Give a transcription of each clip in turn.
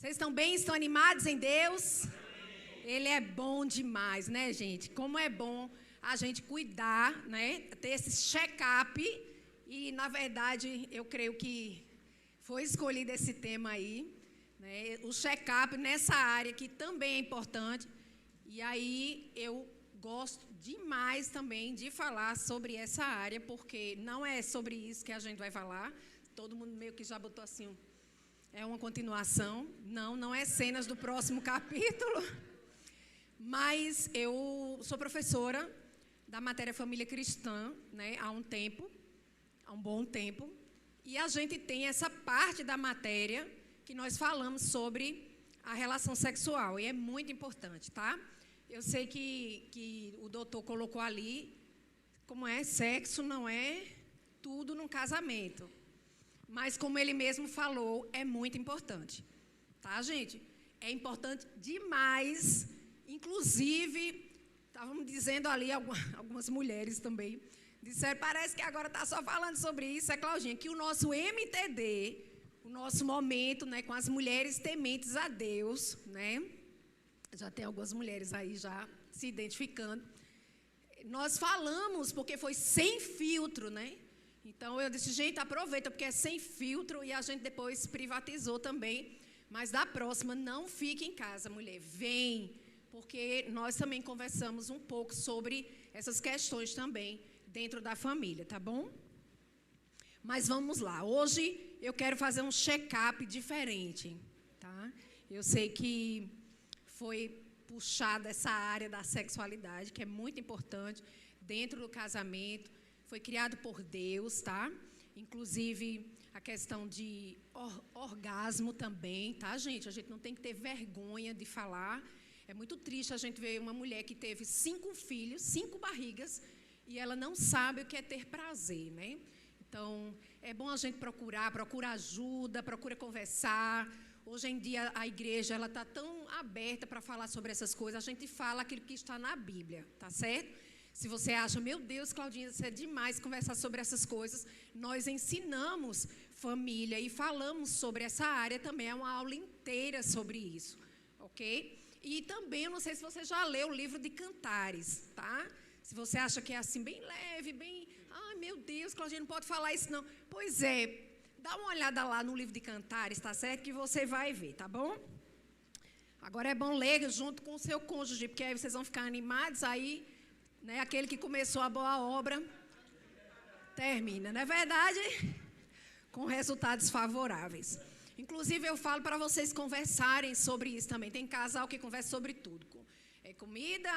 Vocês estão bem? Estão animados em Deus? Ele é bom demais, né, gente? Como é bom a gente cuidar, né? Ter esse check-up. E, na verdade, eu creio que foi escolhido esse tema aí, né? O check-up nessa área que também é importante. E aí eu gosto demais também de falar sobre essa área, porque não é sobre isso que a gente vai falar. Todo mundo meio que já botou assim, é uma continuação. Não é cenas do próximo capítulo. Mas eu sou professora da matéria Família Cristã, né, há um bom tempo. E a gente tem essa parte da matéria que nós falamos sobre a relação sexual. E é muito importante, tá? Eu sei que o doutor colocou ali, como é, sexo não é tudo num casamento. Mas, como ele mesmo falou, é muito importante. Tá, gente? É importante demais. Inclusive, estávamos dizendo ali, algumas mulheres também, disseram, parece que agora está só falando sobre isso, Claudinha, que o nosso MTD, o nosso momento, né, com as mulheres tementes a Deus, né? Já tem algumas mulheres aí já se identificando. Nós falamos porque foi sem filtro, né? Então, eu disse, gente, aproveita, porque é sem filtro, e a gente depois privatizou também. Mas da próxima, não fique em casa, mulher, vem, porque nós também conversamos um pouco sobre essas questões também dentro da família, tá bom? Mas vamos lá, hoje eu quero fazer um check-up diferente, tá? Eu sei que foi puxada essa área da sexualidade, que é muito importante dentro do casamento. Foi criado por Deus, tá? Inclusive, a questão de orgasmo também, tá, gente? A gente não tem que ter vergonha de falar. É muito triste a gente ver uma mulher que teve 5 filhos, 5 barrigas, e ela não sabe o que é ter prazer, né? Então, é bom a gente procura ajuda, procura conversar. Hoje em dia, a igreja ela está tão aberta para falar sobre essas coisas. A gente fala aquilo que está na Bíblia, tá certo? Se você acha, meu Deus, Claudinha, isso é demais conversar sobre essas coisas, nós ensinamos família e falamos sobre essa área também, é uma aula inteira sobre isso, ok? E também, eu não sei se você já leu o livro de Cantares, tá? Se você acha que é assim, bem leve, bem, ai meu Deus, Claudinha, não pode falar isso não. Pois é, dá uma olhada lá no livro de Cantares, tá certo? Que você vai ver, tá bom? Agora é bom ler junto com o seu cônjuge, porque aí vocês vão ficar animados, aí... Né, aquele que começou a boa obra termina, não é verdade? Com resultados favoráveis. Inclusive, eu falo para vocês conversarem sobre isso também. Tem casal que conversa sobre tudo. Comida,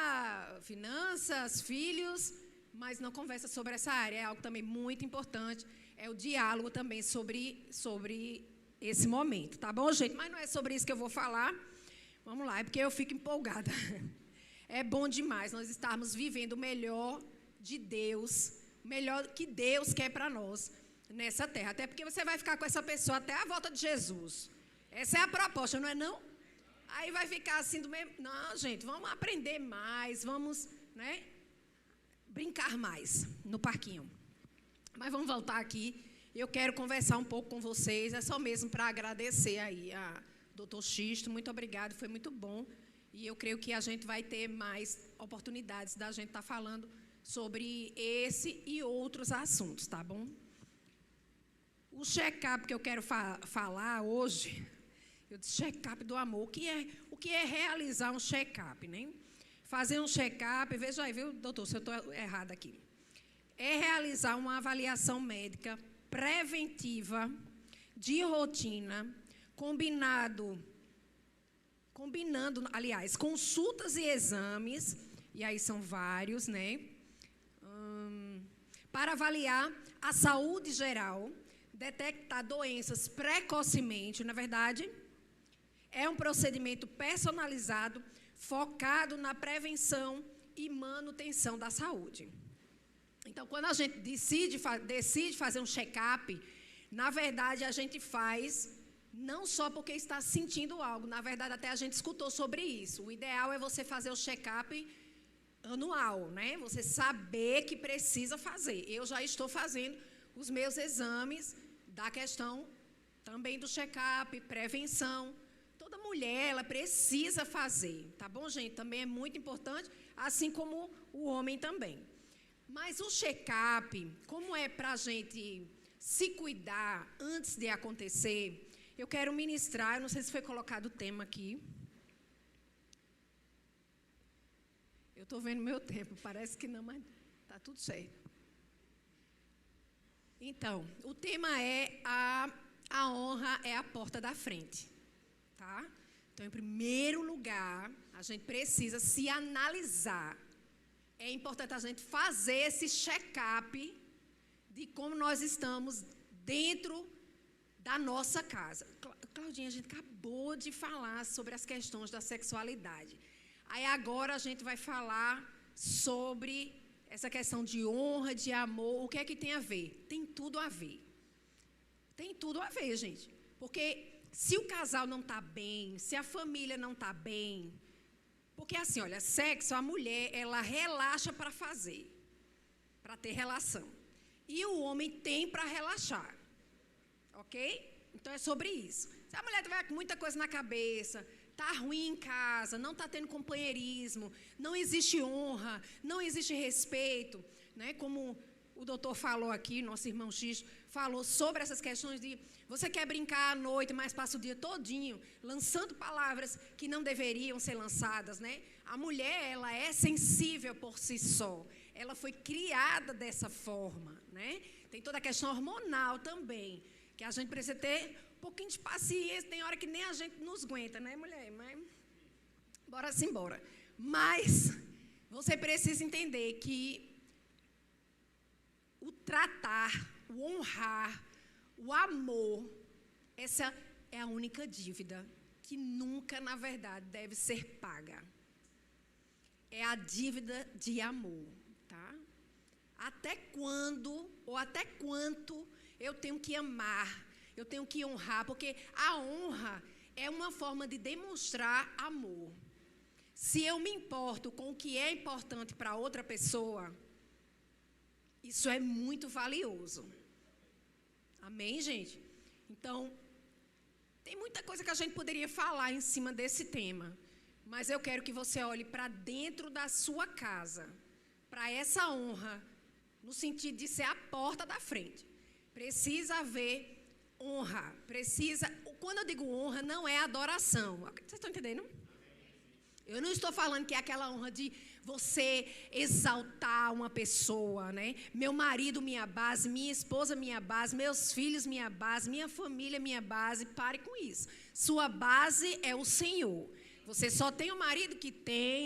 finanças, filhos, mas não conversa sobre essa área. É algo também muito importante. É o diálogo também sobre esse momento. Tá bom, gente? Mas não é sobre isso que eu vou falar. Vamos lá, é porque eu fico empolgada. É bom demais nós estarmos vivendo o melhor de Deus, melhor que Deus quer para nós nessa terra. Até porque você vai ficar com essa pessoa até a volta de Jesus. Essa é a proposta, não é não? Aí vai ficar assim do mesmo... Não, gente, vamos aprender mais, vamos, né, brincar mais no parquinho. Mas vamos voltar aqui. Eu quero conversar um pouco com vocês, é só mesmo para agradecer aí a Dr. Xisto. Muito obrigado, foi muito bom. E eu creio que a gente vai ter mais oportunidades da gente estar falando sobre esse e outros assuntos, tá bom? O check-up que eu quero falar hoje, eu disse check-up do amor. O que é realizar um check-up, né? Fazer um check-up, veja aí, viu, doutor, se eu estou errada aqui. É realizar uma avaliação médica preventiva, de rotina, combinando, aliás, consultas e exames, e aí são vários, né? Para avaliar a saúde geral, detectar doenças precocemente, na verdade, é um procedimento personalizado, focado na prevenção e manutenção da saúde. Então, quando a gente decide fazer um check-up, na verdade, a gente faz... Não só porque está sentindo algo, na verdade até a gente escutou sobre isso. O ideal é você fazer o check-up anual, né? Você saber que precisa fazer. Eu já estou fazendo os meus exames da questão também do check-up, prevenção. Toda mulher, ela precisa fazer, tá bom, gente? Também é muito importante, assim como o homem também. Mas o check-up, como é para a gente se cuidar antes de acontecer, eu quero ministrar, eu não sei se foi colocado o tema aqui. Eu estou vendo meu tempo, parece que não, mas está tudo certo. Então, o tema é a honra é a porta da frente, tá? Então, em primeiro lugar, a gente precisa se analisar. É importante a gente fazer esse check-up de como nós estamos dentro da nossa casa. Claudinha, a gente acabou de falar sobre as questões da sexualidade. Aí agora a gente vai falar sobre essa questão de honra, de amor. O que é que tem a ver? Tem tudo a ver. Tem tudo a ver, gente. Porque se o casal não está bem, se a família não está bem... Porque assim, olha, sexo, a mulher, ela relaxa para fazer, para ter relação. E o homem tem para relaxar, ok? Então é sobre isso. Se a mulher tiver com muita coisa na cabeça, está ruim em casa, não está tendo companheirismo, não existe honra, não existe respeito, né? Como o doutor falou aqui, nosso irmão X falou sobre essas questões de você quer brincar à noite, mas passa o dia todinho lançando palavras que não deveriam ser lançadas, né? A mulher, ela é sensível por si só. Ela foi criada dessa forma, né? Tem toda a questão hormonal também, que a gente precisa ter um pouquinho de paciência. Tem hora que nem a gente nos aguenta, né, mulher? Mas bora simbora. Mas você precisa entender que o tratar, o honrar, o amor, essa é a única dívida que nunca, na verdade, deve ser paga. É a dívida de amor, tá? Até quando ou até quanto eu tenho que amar, eu tenho que honrar, porque a honra é uma forma de demonstrar amor. Se eu me importo com o que é importante para outra pessoa, isso é muito valioso. Amém, gente? Então, tem muita coisa que a gente poderia falar em cima desse tema, mas eu quero que você olhe para dentro da sua casa, para essa honra, no sentido de ser a porta da frente. Precisa haver honra, quando eu digo honra, não é adoração. Vocês estão entendendo? Eu não estou falando que é aquela honra de você exaltar uma pessoa, né? Meu marido, minha base, minha esposa, minha base, meus filhos, minha base, minha família, minha base. Pare com isso. Sua base é o Senhor. Você só tem o marido que tem,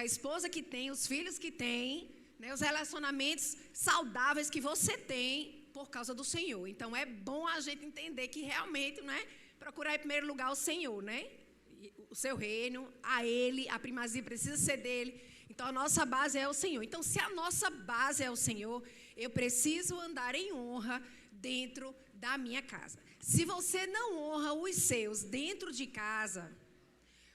a esposa que tem, os filhos que tem, né? Os relacionamentos saudáveis que você tem por causa do Senhor. Então é bom a gente entender que realmente, né, procurar em primeiro lugar o Senhor, né? O seu reino, a Ele, a primazia precisa ser dele. Então a nossa base é o Senhor. Então se a nossa base é o Senhor, eu preciso andar em honra dentro da minha casa. Se você não honra os seus dentro de casa,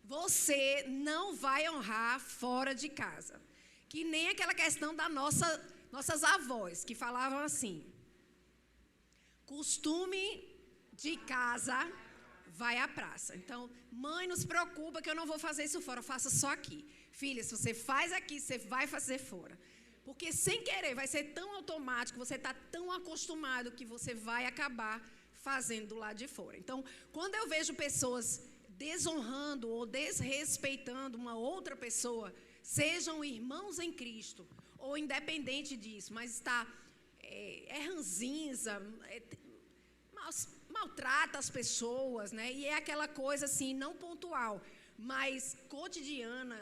você não vai honrar fora de casa. Que nem aquela questão da nossas avós, que falavam assim: costume de casa vai à praça. Então, mãe, não se preocupa que eu não vou fazer isso fora, faça só aqui. Filha, se você faz aqui, você vai fazer fora. Porque sem querer, vai ser tão automático, você está tão acostumado que você vai acabar fazendo do lado de fora. Então, quando eu vejo pessoas desonrando ou desrespeitando uma outra pessoa, sejam irmãos em Cristo, ou independente disso, mas está ranzinza, maltrata as pessoas, né? E é aquela coisa assim, não pontual, mas cotidiana,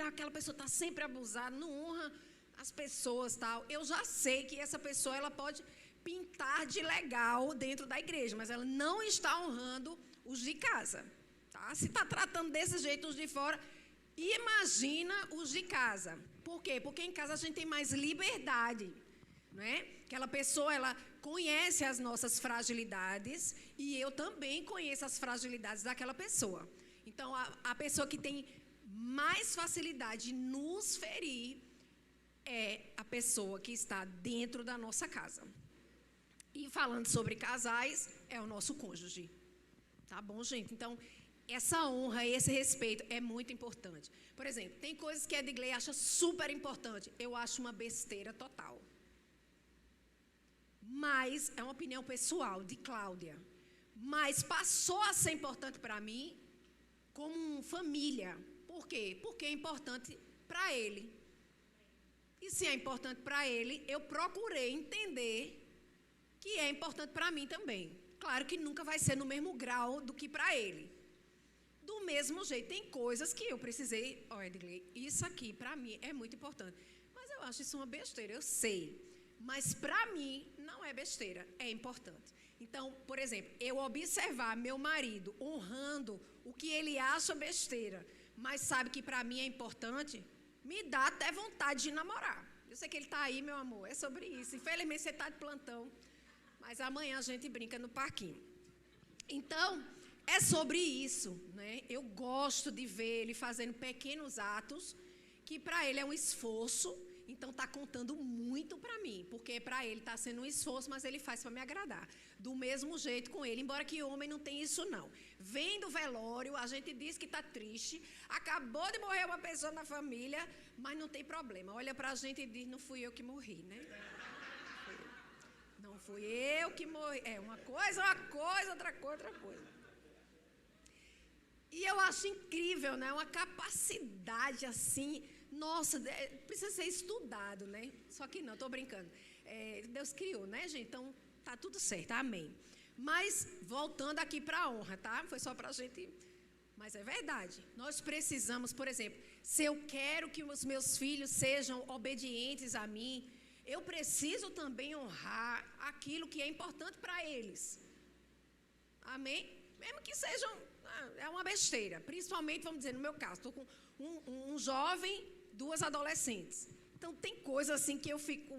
aquela pessoa está sempre abusada, não honra as pessoas, tal. Eu já sei que essa pessoa ela pode pintar de legal dentro da igreja, mas ela não está honrando os de casa, tá? Se está tratando desse jeito os de fora, imagina os de casa. Por quê? Porque em casa a gente tem mais liberdade, não é? Aquela pessoa, ela conhece as nossas fragilidades e eu também conheço as fragilidades daquela pessoa. Então, a pessoa que tem mais facilidade de nos ferir é a pessoa que está dentro da nossa casa. E falando sobre casais, é o nosso cônjuge. Tá bom, gente? Então, essa honra e esse respeito é muito importante. Por exemplo, tem coisas que a Edgley acha super importante. Eu acho uma besteira total. Mas é uma opinião pessoal de Cláudia. Mas passou a ser importante para mim como família. Por quê? Porque é importante para ele. E se é importante para ele, eu procurei entender que é importante para mim também. Claro que nunca vai ser no mesmo grau do que para ele. Do mesmo jeito, tem coisas que eu precisei... Edgley, isso aqui para mim é muito importante. Mas eu acho isso uma besteira, eu sei. Mas para mim não é besteira, é importante. Então, por exemplo, eu observar meu marido honrando o que ele acha besteira, mas sabe que para mim é importante, me dá até vontade de namorar. Eu sei que ele está aí, meu amor, é sobre isso. Infelizmente você está de plantão, mas amanhã a gente brinca no parquinho. Então, é sobre isso, né? Eu gosto de ver ele fazendo pequenos atos, que para ele é um esforço, então está contando muito para mim, porque para ele está sendo um esforço, mas ele faz para me agradar. Do mesmo jeito com ele, embora que homem não tem isso não. Vem do velório, a gente diz que está triste, acabou de morrer uma pessoa na família, mas não tem problema. Olha para a gente e diz, não fui eu que morri, né? Não fui eu que morri. É uma coisa, outra coisa. E eu acho incrível, né? Uma capacidade assim, nossa, precisa ser estudado, né? Só que não, estou brincando. Deus criou, né, gente? Então, tá tudo certo, amém. Mas, voltando aqui para a honra, tá? Foi só para a gente... Mas é verdade. Nós precisamos, por exemplo, se eu quero que os meus filhos sejam obedientes a mim, eu preciso também honrar aquilo que é importante para eles. Amém? Mesmo que sejam... É uma besteira. Principalmente, vamos dizer, no meu caso, estou com um jovem, 2 adolescentes. Então, tem coisas assim que eu fico...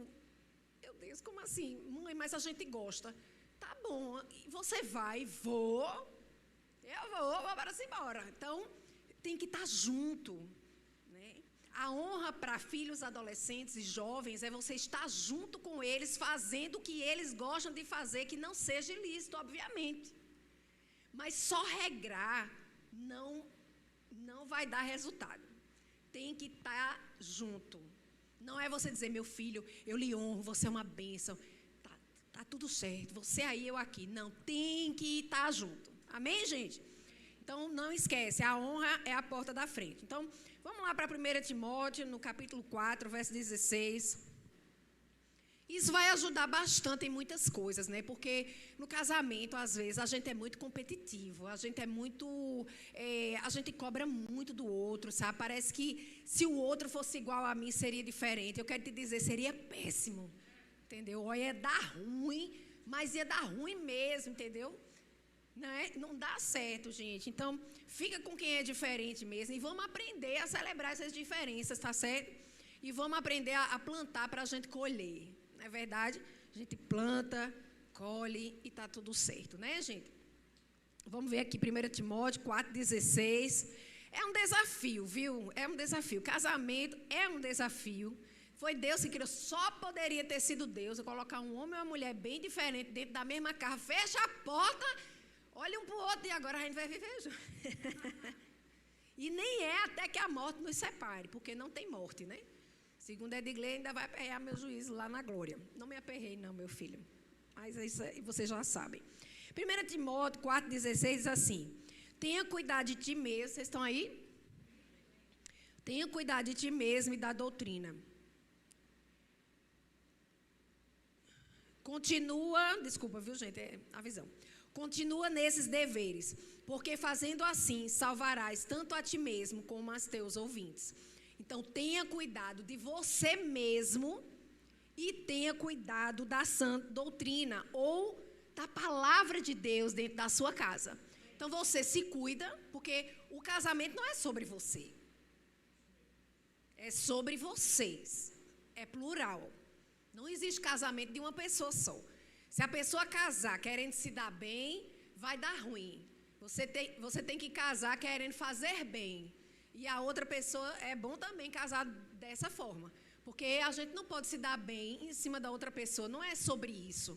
Meu Deus, como assim? Mãe, mas a gente gosta. Tá bom, você vai, eu vou, bora-se embora. Então, tem que estar junto, né? A honra para filhos adolescentes e jovens é você estar junto com eles, fazendo o que eles gostam de fazer, que não seja ilícito, obviamente. Mas só regrar não vai dar resultado. Tem que estar junto. Não é você dizer, meu filho, eu lhe honro, você é uma bênção. Tá tudo certo, você aí, eu aqui. Não, tem que estar junto. Amém, gente? Então, não esquece, a honra é a porta da frente. Então, vamos lá para 1 Timóteo, no capítulo 4, verso 16. Isso vai ajudar bastante em muitas coisas, né? Porque no casamento, às vezes, a gente é muito competitivo, a gente é muito... a gente cobra muito do outro, sabe? Parece que se o outro fosse igual a mim, seria diferente. Eu quero te dizer, seria péssimo, entendeu? Ou ia dar ruim, mas ia dar ruim mesmo, entendeu? Não dá certo, gente. Então, fica com quem é diferente mesmo e vamos aprender a celebrar essas diferenças, tá certo? E vamos aprender a plantar para a gente colher. Não é verdade? A gente planta, colhe e está tudo certo, né, gente? Vamos ver aqui 1 Timóteo 4,16. É um desafio, viu? É um desafio. Casamento é um desafio. Foi Deus que criou. Só poderia ter sido Deus. Colocar um homem e uma mulher bem diferente dentro da mesma casa. Fecha a porta, olha um para o outro e agora a gente vai viver junto. E nem é até que a morte nos separe, porque não tem morte, né? Segundo a Edgley, ainda vai aperrear meu juízo lá na glória. Não me aperrei não, meu filho. Mas isso aí vocês já sabem. 1 Timóteo 4,16 diz assim, tenha cuidado de ti mesmo, vocês estão aí? Tenha cuidado de ti mesmo e da doutrina. Continua, desculpa, viu, gente, é a visão. Continua nesses deveres, porque fazendo assim, salvarás tanto a ti mesmo como aos teus ouvintes. Então, tenha cuidado de você mesmo e tenha cuidado da sã doutrina ou da palavra de Deus dentro da sua casa. Então, você se cuida, porque o casamento não é sobre você. É sobre vocês. É plural. Não existe casamento de uma pessoa só. Se a pessoa casar querendo se dar bem, vai dar ruim. Você tem que casar querendo fazer bem. E a outra pessoa, é bom também casar dessa forma. Porque a gente não pode se dar bem em cima da outra pessoa. Não é sobre isso.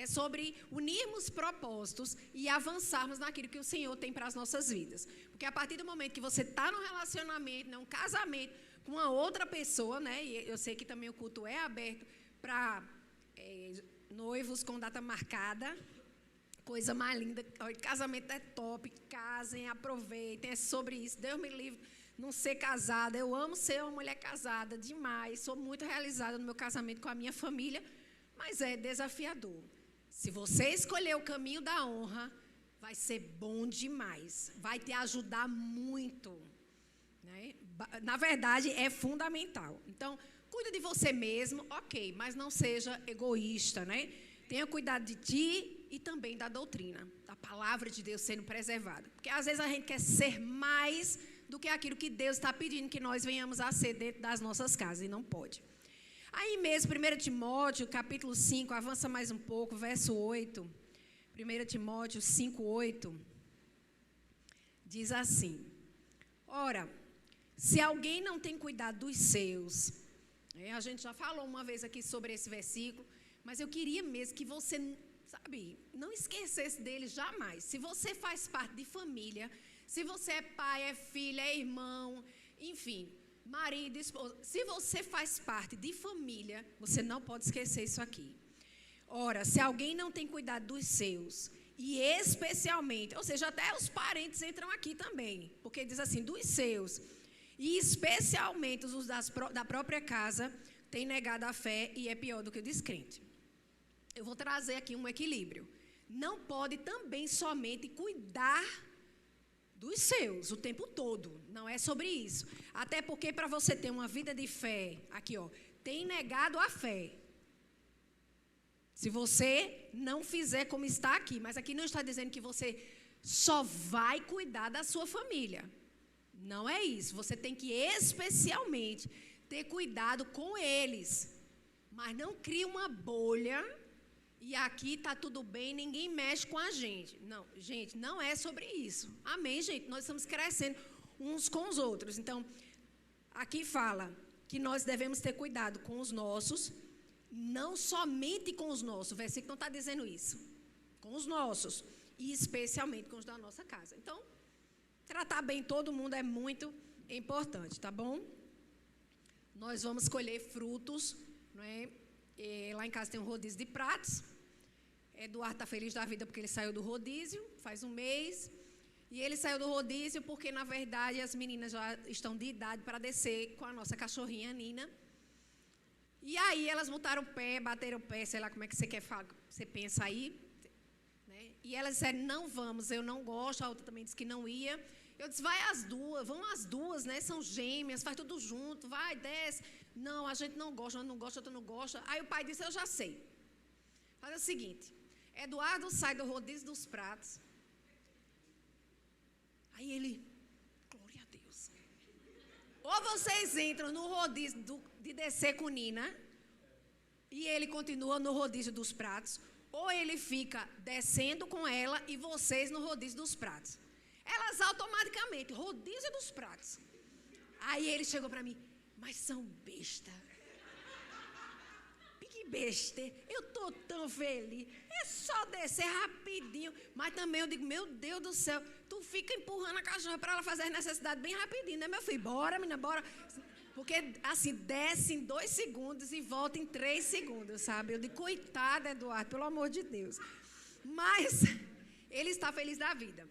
É sobre unirmos propósitos e avançarmos naquilo que o Senhor tem para as nossas vidas. Porque a partir do momento que você está num relacionamento, num casamento com uma outra pessoa, né? E eu sei que também o culto é aberto para noivos com data marcada. Coisa mais linda. Casamento é top. Casem, aproveitem. É sobre isso. Deus me livre não ser casada. Eu amo ser uma mulher casada demais. Sou muito realizada no meu casamento com a minha família. Mas é desafiador. Se você escolher o caminho da honra, vai ser bom demais. Vai te ajudar muito. Né? Na verdade, é fundamental. Então, cuida de você mesmo, ok, mas não seja egoísta, né? Tenha cuidado de ti e também da doutrina, da palavra de Deus sendo preservada. Porque às vezes a gente quer ser mais do que aquilo que Deus está pedindo que nós venhamos a ser dentro das nossas casas, e não pode. Aí mesmo, 1 Timóteo, capítulo 5, avança mais um pouco, verso 8. 1 Timóteo 5, 8. Diz assim: ora, se alguém não tem cuidado dos seus, a gente já falou uma vez aqui sobre esse versículo, mas eu queria mesmo que você, sabe, não esquecesse dele jamais. Se você faz parte de família, se você é pai, é filha, é irmão, enfim, marido, esposa, se você faz parte de família, você não pode esquecer isso aqui. Ora, se alguém não tem cuidado dos seus, e especialmente, ou seja, até os parentes entram aqui também, porque diz assim, dos seus, e especialmente os da própria casa, tem negado a fé e é pior do que o descrente. Eu vou trazer aqui um equilíbrio. Não pode também somente cuidar dos seus o tempo todo. Não é sobre isso. Até porque para você ter uma vida de fé, aqui ó, tem negado a fé. Se você não fizer como está aqui, mas aqui não está dizendo que você só vai cuidar da sua família. Não é isso. Você tem que especialmente ter cuidado com eles. Mas não crie uma bolha e aqui está tudo bem, ninguém mexe com a gente. Não, gente, não é sobre isso. Amém, gente? Nós estamos crescendo uns com os outros. Então, aqui fala que nós devemos ter cuidado com os nossos, não somente com os nossos. O versículo não está dizendo isso. Com os nossos. E especialmente com os da nossa casa. Então, tratar bem todo mundo é muito importante, tá bom? Nós vamos colher frutos, não é? Lá em casa tem um rodízio de pratos. Eduardo está feliz da vida porque ele saiu do rodízio, faz um mês. E ele saiu do rodízio porque, na verdade, as meninas já estão de idade para descer com a nossa cachorrinha, Nina. E aí elas botaram o pé, bateram o pé, sei lá como é que você quer falar, você pensa aí. Né? E elas disseram, não vamos, eu não gosto, a outra também disse que não ia. Eu disse, vai as duas, vão as duas, né? São gêmeas, faz tudo junto, vai, desce. Não, a gente não gosta, uma não gosta, outra não gosta. Aí o pai disse, eu já sei. Faz o seguinte, Eduardo sai do rodízio dos pratos. Aí ele, glória a Deus. Ou vocês entram no rodízio de descer com Nina, e ele continua no rodízio dos pratos, ou ele fica descendo com ela e vocês no rodízio dos pratos. Elas automaticamente, rodízio dos pratos. Aí ele chegou para mim, mas são besta. Que besta, eu estou tão feliz. É só descer rapidinho. Mas também eu digo, meu Deus do céu, tu fica empurrando a cachorra para ela fazer as necessidades bem rapidinho, né, meu filho? Bora, menina, bora. Porque, assim, desce em 2 segundos e volta em 3 segundos, sabe? Eu digo, coitada, Eduardo, pelo amor de Deus. Mas ele está feliz da vida.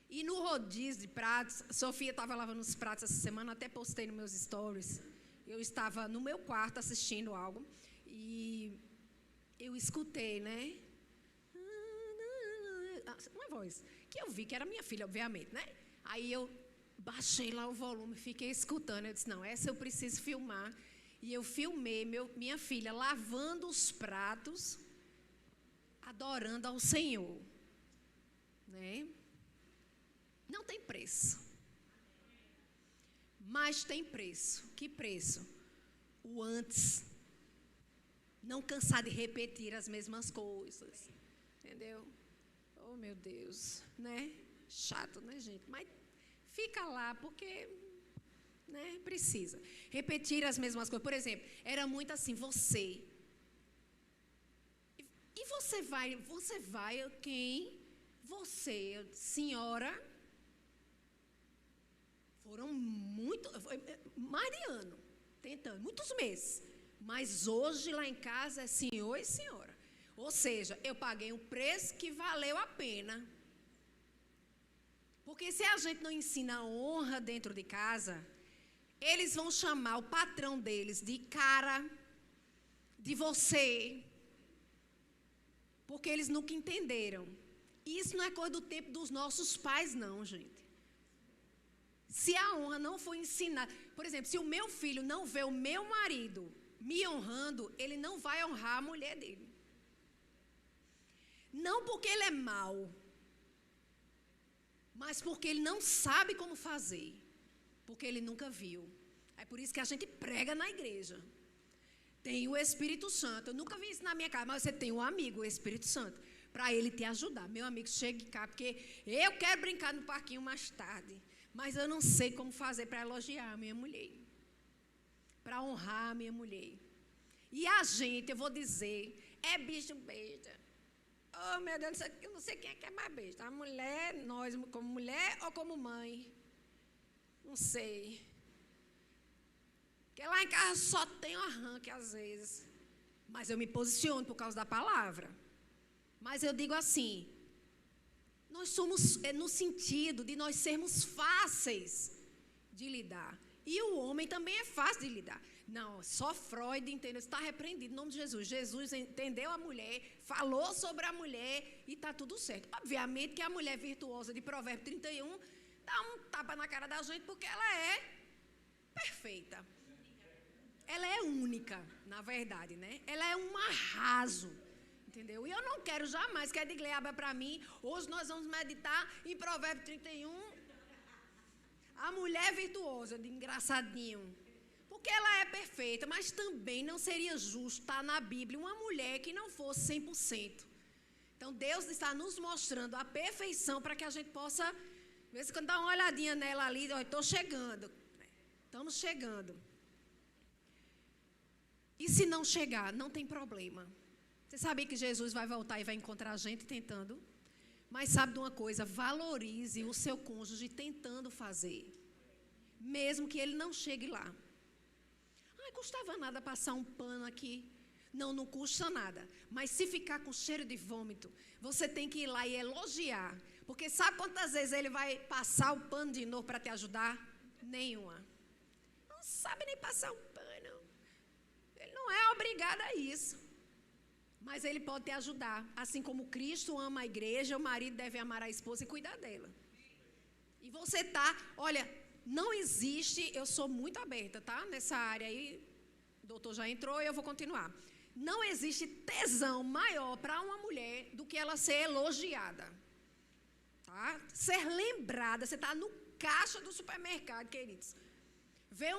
E no rodízio de pratos, Sofia estava lavando os pratos essa semana, até postei nos meus stories. Eu estava no meu quarto assistindo algo e eu escutei, né? Uma voz que eu vi que era minha filha, obviamente, né? Aí eu baixei lá o volume, fiquei escutando. Eu disse, não, essa eu preciso filmar. E eu filmei minha filha lavando os pratos, adorando ao Senhor. Né? Não tem preço. Mas tem preço. Que preço? O antes. Não cansar de repetir as mesmas coisas. Entendeu? Oh, meu Deus. Né? Chato, né, gente? Mas fica lá, porque né, precisa. Repetir as mesmas coisas. Por exemplo, era muito assim, você. E você vai, quem? Você, senhora, foram mais de ano, tentando, muitos meses. Mas hoje lá em casa é senhor e senhora. Ou seja, eu paguei um preço que valeu a pena. Porque se a gente não ensina a honra dentro de casa, eles vão chamar o patrão deles de cara, de você, porque eles nunca entenderam. Isso não é coisa do tempo dos nossos pais, não, gente. Se a honra não for ensinada, por exemplo, se o meu filho não vê o meu marido me honrando, ele não vai honrar a mulher dele. Não porque ele é mau, mas porque ele não sabe como fazer, porque ele nunca viu. É por isso que a gente prega na igreja. Tem o Espírito Santo. Eu nunca vi isso na minha casa, mas você tem um amigo, o Espírito Santo, para ele te ajudar. Meu amigo, chegue cá, porque eu quero brincar no parquinho mais tarde, mas eu não sei como fazer para elogiar a minha mulher, para honrar a minha mulher. E a gente, eu vou dizer, é bicho besta. Oh, meu Deus, eu não sei quem é que é mais besta. A mulher, nós como mulher ou como mãe? Não sei. Porque lá em casa só tem um arranque às vezes. Mas eu me posiciono por causa da palavra. Mas eu digo assim, nós somos, no sentido de nós sermos fáceis de lidar. E o homem também é fácil de lidar. Não, só Freud entendeu, está repreendido em nome de Jesus. Jesus entendeu a mulher, falou sobre a mulher e está tudo certo. Obviamente que a mulher virtuosa de Provérbios 31 dá um tapa na cara da gente porque ela é perfeita. Ela é única, na verdade, né? Ela é um arraso, entendeu? E eu não quero jamais que a Edgley abra para mim. Hoje nós vamos meditar em Provérbios 31. A mulher virtuosa, de engraçadinho. Porque ela é perfeita, mas também não seria justo estar na Bíblia uma mulher que não fosse 100%. Então Deus está nos mostrando a perfeição para que a gente possa, de vez em quando, dar uma olhadinha nela ali. Estou chegando. Estamos chegando. E se não chegar, não tem problema. Você sabia que Jesus vai voltar e vai encontrar a gente tentando? Mas sabe de uma coisa? Valorize o seu cônjuge tentando fazer. Mesmo que ele não chegue lá. Ai, custava nada passar um pano aqui. Não, não custa nada. Mas se ficar com cheiro de vômito, você tem que ir lá e elogiar. Porque sabe quantas vezes ele vai passar o pano de novo para te ajudar? Nenhuma. Não sabe nem passar um pano. Ele não é obrigado a isso. Mas ele pode te ajudar. Assim como Cristo ama a igreja, o marido deve amar a esposa e cuidar dela. E você tá, olha, não existe, eu sou muito aberta, tá? Nessa área aí, o doutor já entrou e eu vou continuar. Não existe tesão maior para uma mulher do que ela ser elogiada. Tá? Ser lembrada, você está no caixa do supermercado, queridos. Vê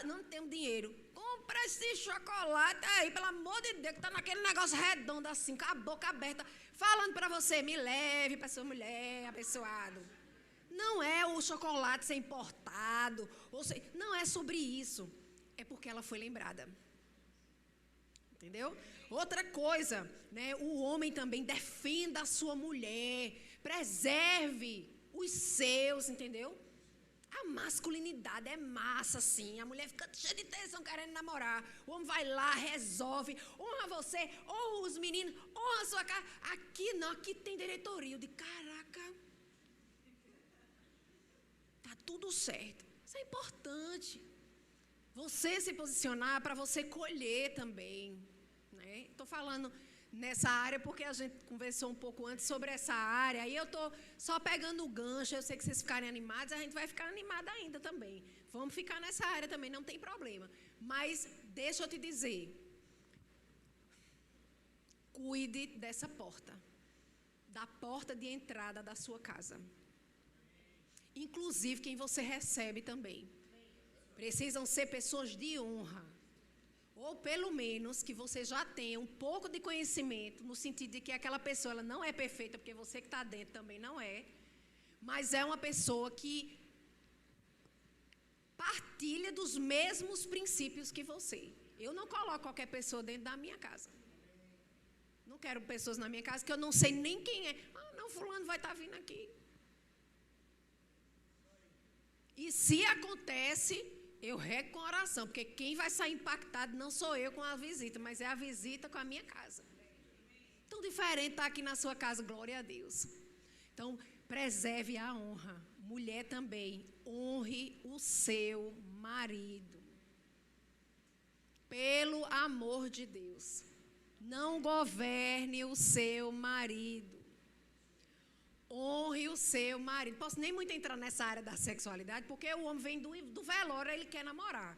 não tenho dinheiro. Compra esse chocolate aí, pelo amor de Deus, que está naquele negócio redondo assim, com a boca aberta, falando para você, me leve para sua mulher, abençoado. Não é o chocolate ser importado, não é sobre isso. É porque ela foi lembrada. Entendeu? Outra coisa, né? O homem também defenda a sua mulher, preserve os seus, entendeu? A masculinidade é massa, sim. A mulher fica cheia de tensão querendo namorar. O homem vai lá, resolve, honra você, honra os meninos, honra a sua casa. Aqui não, aqui tem diretoria. De caraca, tá tudo certo. Isso é importante. Você se posicionar para você colher também. Estou falando nessa área porque a gente conversou um pouco antes sobre essa área. Aí eu estou só pegando o gancho. Eu sei que vocês ficarem animados, a gente vai ficar animada ainda também. Vamos ficar nessa área também, não tem problema. Mas deixa eu te dizer, cuide dessa porta, da porta de entrada da sua casa. Inclusive quem você recebe também. Precisam ser pessoas de honra. Ou pelo menos que você já tenha um pouco de conhecimento, no sentido de que aquela pessoa ela não é perfeita, porque você que está dentro também não é, mas é uma pessoa que partilha dos mesmos princípios que você. Eu não coloco qualquer pessoa dentro da minha casa. Não quero pessoas na minha casa que eu não sei nem quem é. Ah, não, fulano vai estar vindo aqui. E se acontece, eu rego com oração, porque quem vai sair impactado não sou eu com a visita, mas é a visita com a minha casa. Tão diferente estar aqui na sua casa, glória a Deus. Então, preserve a honra. Mulher também, honre o seu marido. Pelo amor de Deus. Não governe o seu marido. Honre o seu marido. Posso nem muito entrar nessa área da sexualidade, porque o homem vem do velório, ele quer namorar.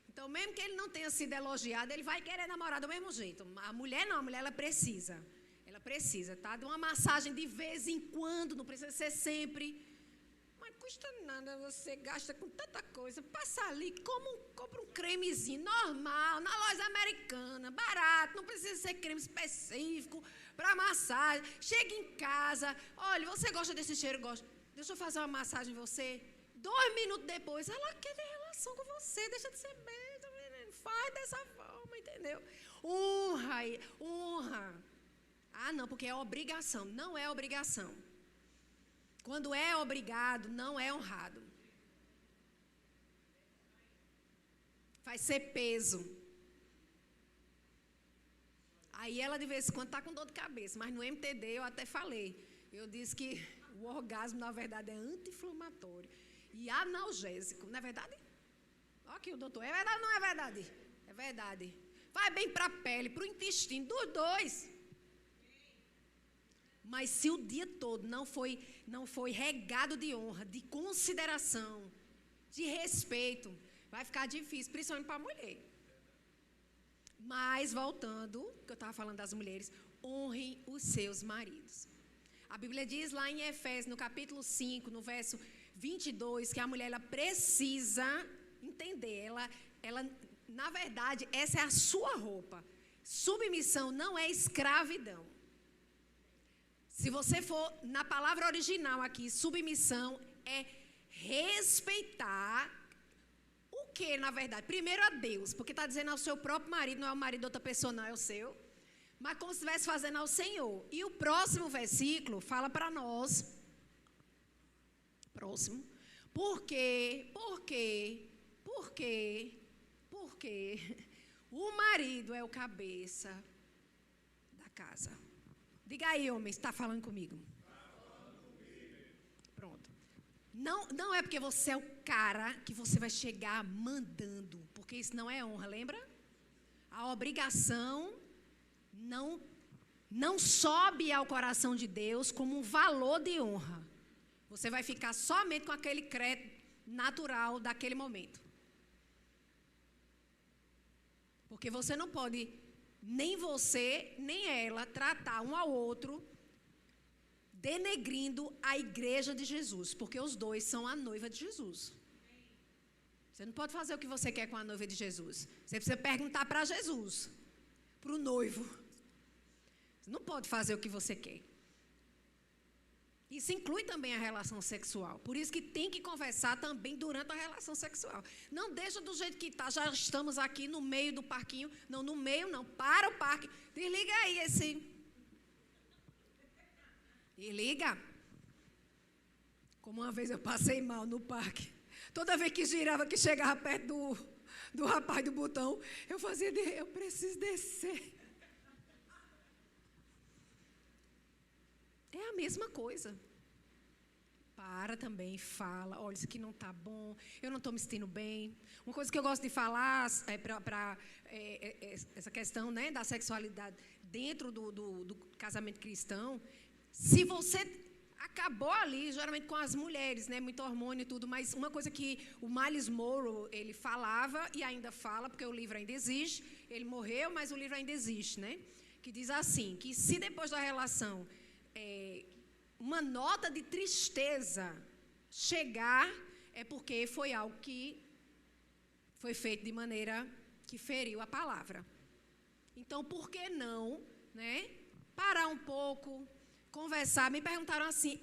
Então, mesmo que ele não tenha sido elogiado, ele vai querer namorar do mesmo jeito. A mulher não, a mulher ela precisa. Ela precisa, tá? De uma massagem de vez em quando, não precisa ser sempre. Mas custa nada, você gasta com tanta coisa. Passa ali, compra um cremezinho normal, na loja americana, barato, não precisa ser creme específico para massagem. Chega em casa, olha, você gosta desse cheiro? Gosta. Deixa eu fazer uma massagem em você. 2 minutos depois, ela quer ter relação com você, deixa de ser besta, menino. Faz dessa forma, entendeu? Honra. Ah, não, porque é obrigação. Não é obrigação. Quando é obrigado, não é honrado. Vai ser peso. Aí ela de vez em quando está com dor de cabeça, mas no MTD eu até falei. Eu disse que o orgasmo, na verdade, é anti-inflamatório e analgésico. Não é verdade? Olha aqui o doutor. É verdade ou não é verdade? É verdade. Vai bem para a pele, para o intestino, dos dois. Mas se o dia todo não foi regado de honra, de consideração, de respeito, vai ficar difícil, principalmente para a mulher. Mas, voltando, que eu estava falando das mulheres, honrem os seus maridos. A Bíblia diz lá em Efésios, no capítulo 5, no verso 22, que a mulher ela precisa entender, ela, na verdade, essa é a sua roupa. Submissão não é escravidão. Se você for na palavra original aqui, submissão é respeitar o que, na verdade? Primeiro a Deus, porque está dizendo ao seu próprio marido, não é o marido de outra pessoa, não é o seu. Mas como se estivesse fazendo ao Senhor. E o próximo versículo fala para nós. Próximo. Por quê? O marido é o cabeça da casa. Diga aí, homem, está falando comigo? Pronto. Não é porque você é o cara que você vai chegar mandando, porque isso não é honra, lembra? A obrigação não sobe ao coração de Deus como um valor de honra. Você vai ficar somente com aquele crédito natural daquele momento. Porque você não pode, nem você, nem ela, tratar um ao outro denegrindo a igreja de Jesus, porque os dois são a noiva de Jesus. Você não pode fazer o que você quer com a noiva de Jesus. Você precisa perguntar para Jesus, para o noivo. Você não pode fazer o que você quer. Isso inclui também a relação sexual. Por isso que tem que conversar também durante a relação sexual. Não deixa do jeito que está. Já estamos aqui no meio do parquinho. Não, no meio não. Para o parque. Desliga aí esse. Desliga. Como uma vez eu passei mal no parque. Toda vez que girava, que chegava perto do rapaz do botão, eu fazia, eu preciso descer. É a mesma coisa. Para também, fala, olha, isso aqui não está bom, eu não estou me sentindo bem. Uma coisa que eu gosto de falar essa questão, né, da sexualidade dentro do casamento cristão, se você acabou ali, geralmente com as mulheres, né, muito hormônio e tudo, mas uma coisa que o Miles Monroe, ele falava e ainda fala, porque o livro ainda existe, ele morreu, mas o livro ainda existe, né, que diz assim, que se depois da relação uma nota de tristeza chegar, é porque foi algo que foi feito de maneira que feriu a palavra. Então, por que não, né, parar um pouco, conversar? Me perguntaram assim,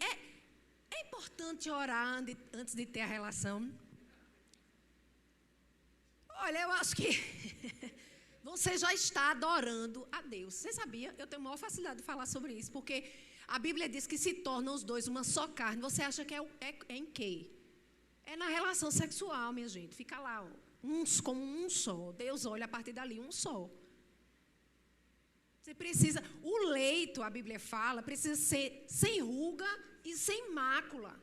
é importante orar antes de ter a relação? Olha, eu acho que você já está adorando a Deus. Você sabia? Eu tenho maior facilidade de falar sobre isso, porque a Bíblia diz que se tornam os dois uma só carne. Você acha que é em quê? É na relação sexual, minha gente. Fica lá, ó, uns como um só. Deus olha a partir dali, um só. Você precisa, o leito, a Bíblia fala, precisa ser sem ruga e sem mácula.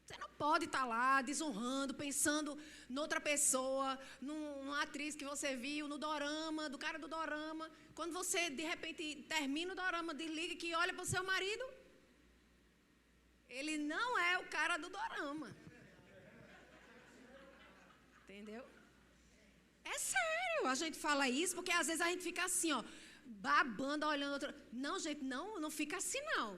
Você não pode estar lá desonrando, pensando noutra pessoa, numa atriz que você viu, no dorama, do cara do dorama. Quando você, de repente, termina o dorama, desliga que olha para o seu marido, ele não é o cara do dorama. Entendeu? É sério, a gente fala isso porque às vezes a gente fica assim, ó, babando, olhando outra. Não, gente, não fica assim, não.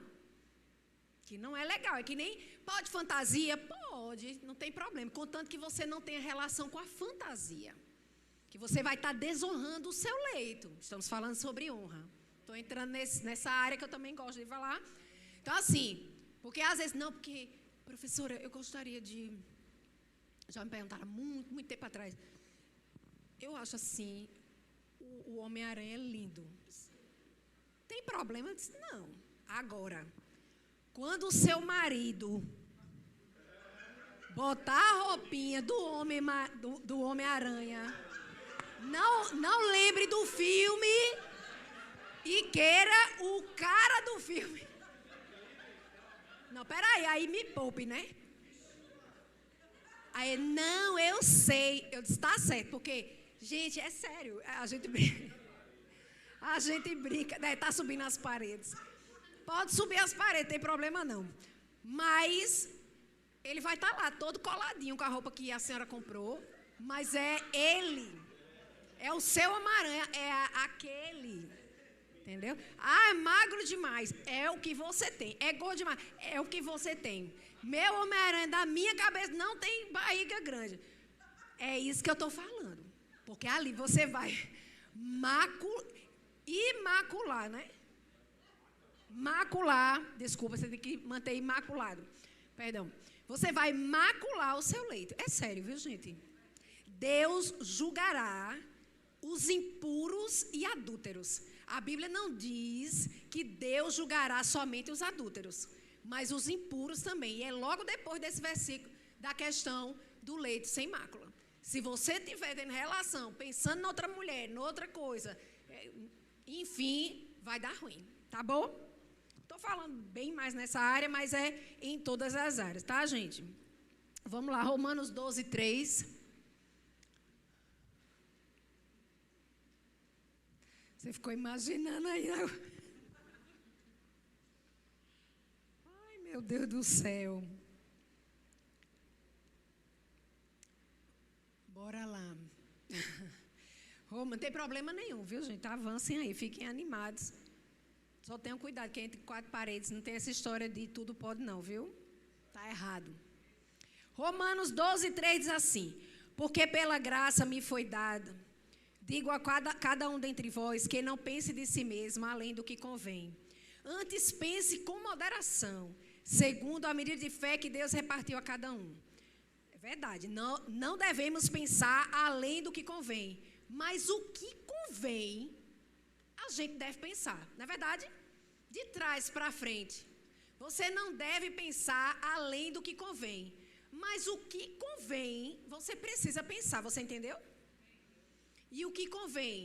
Que não é legal, é que nem pode fantasia, pode, não tem problema, contanto que você não tenha relação com a fantasia, que você vai estar desonrando o seu leito. Estamos falando sobre honra. Estou entrando nessa área que eu também gosto de falar. Então assim, porque às vezes não, porque, professora, eu gostaria de, já me perguntaram muito tempo atrás, eu acho assim, o Homem-Aranha é lindo. Tem problema? Eu disse, não, agora... Quando o seu marido botar a roupinha do Homem-Aranha, não lembre do filme e queira o cara do filme. Não, peraí, aí me poupe, né? Aí, não, eu sei. Eu disse, tá certo, porque, gente, é sério, a gente brinca, né, tá subindo as paredes. Pode subir as paredes, tem problema não. Mas ele vai estar lá, todo coladinho com a roupa que a senhora comprou. Mas é ele. É o seu Homem-Aranha, é aquele. Entendeu? Ah, é magro demais. É o que você tem. É gordo demais. É o que você tem. Meu Homem-Aranha da minha cabeça não tem barriga grande. É isso que eu estou falando. Porque ali você vai imacular, né? Macular, desculpa, você tem que manter imaculado. Perdão. Você vai macular o seu leito. É sério, viu, gente? Deus julgará os impuros e adúlteros. A Bíblia não diz que Deus julgará somente os adúlteros, mas os impuros também. E é logo depois desse versículo da questão do leito sem mácula. Se você estiver tendo relação, pensando em outra mulher, em outra coisa, enfim, vai dar ruim. Tá bom? Estou falando bem mais nessa área, mas é em todas as áreas, tá, gente? Vamos lá, Romanos 12, 3. Você ficou imaginando aí, né? Ai, meu Deus do céu. Bora lá. Não tem problema nenhum, viu, gente? Avancem aí, fiquem animados. Só tenham cuidado, que entre quatro paredes não tem essa história de tudo pode não, viu? Está errado. Romanos 12, 3 diz assim, porque pela graça me foi dado, digo a cada um dentre vós, que não pense de si mesmo além do que convém. Antes pense com moderação, segundo a medida de fé que Deus repartiu a cada um. É verdade, não devemos pensar além do que convém, mas o que convém, a gente deve pensar, não é verdade? De trás para frente. Você não deve pensar além do que convém. Mas o que convém, você precisa pensar, você entendeu? E o que convém?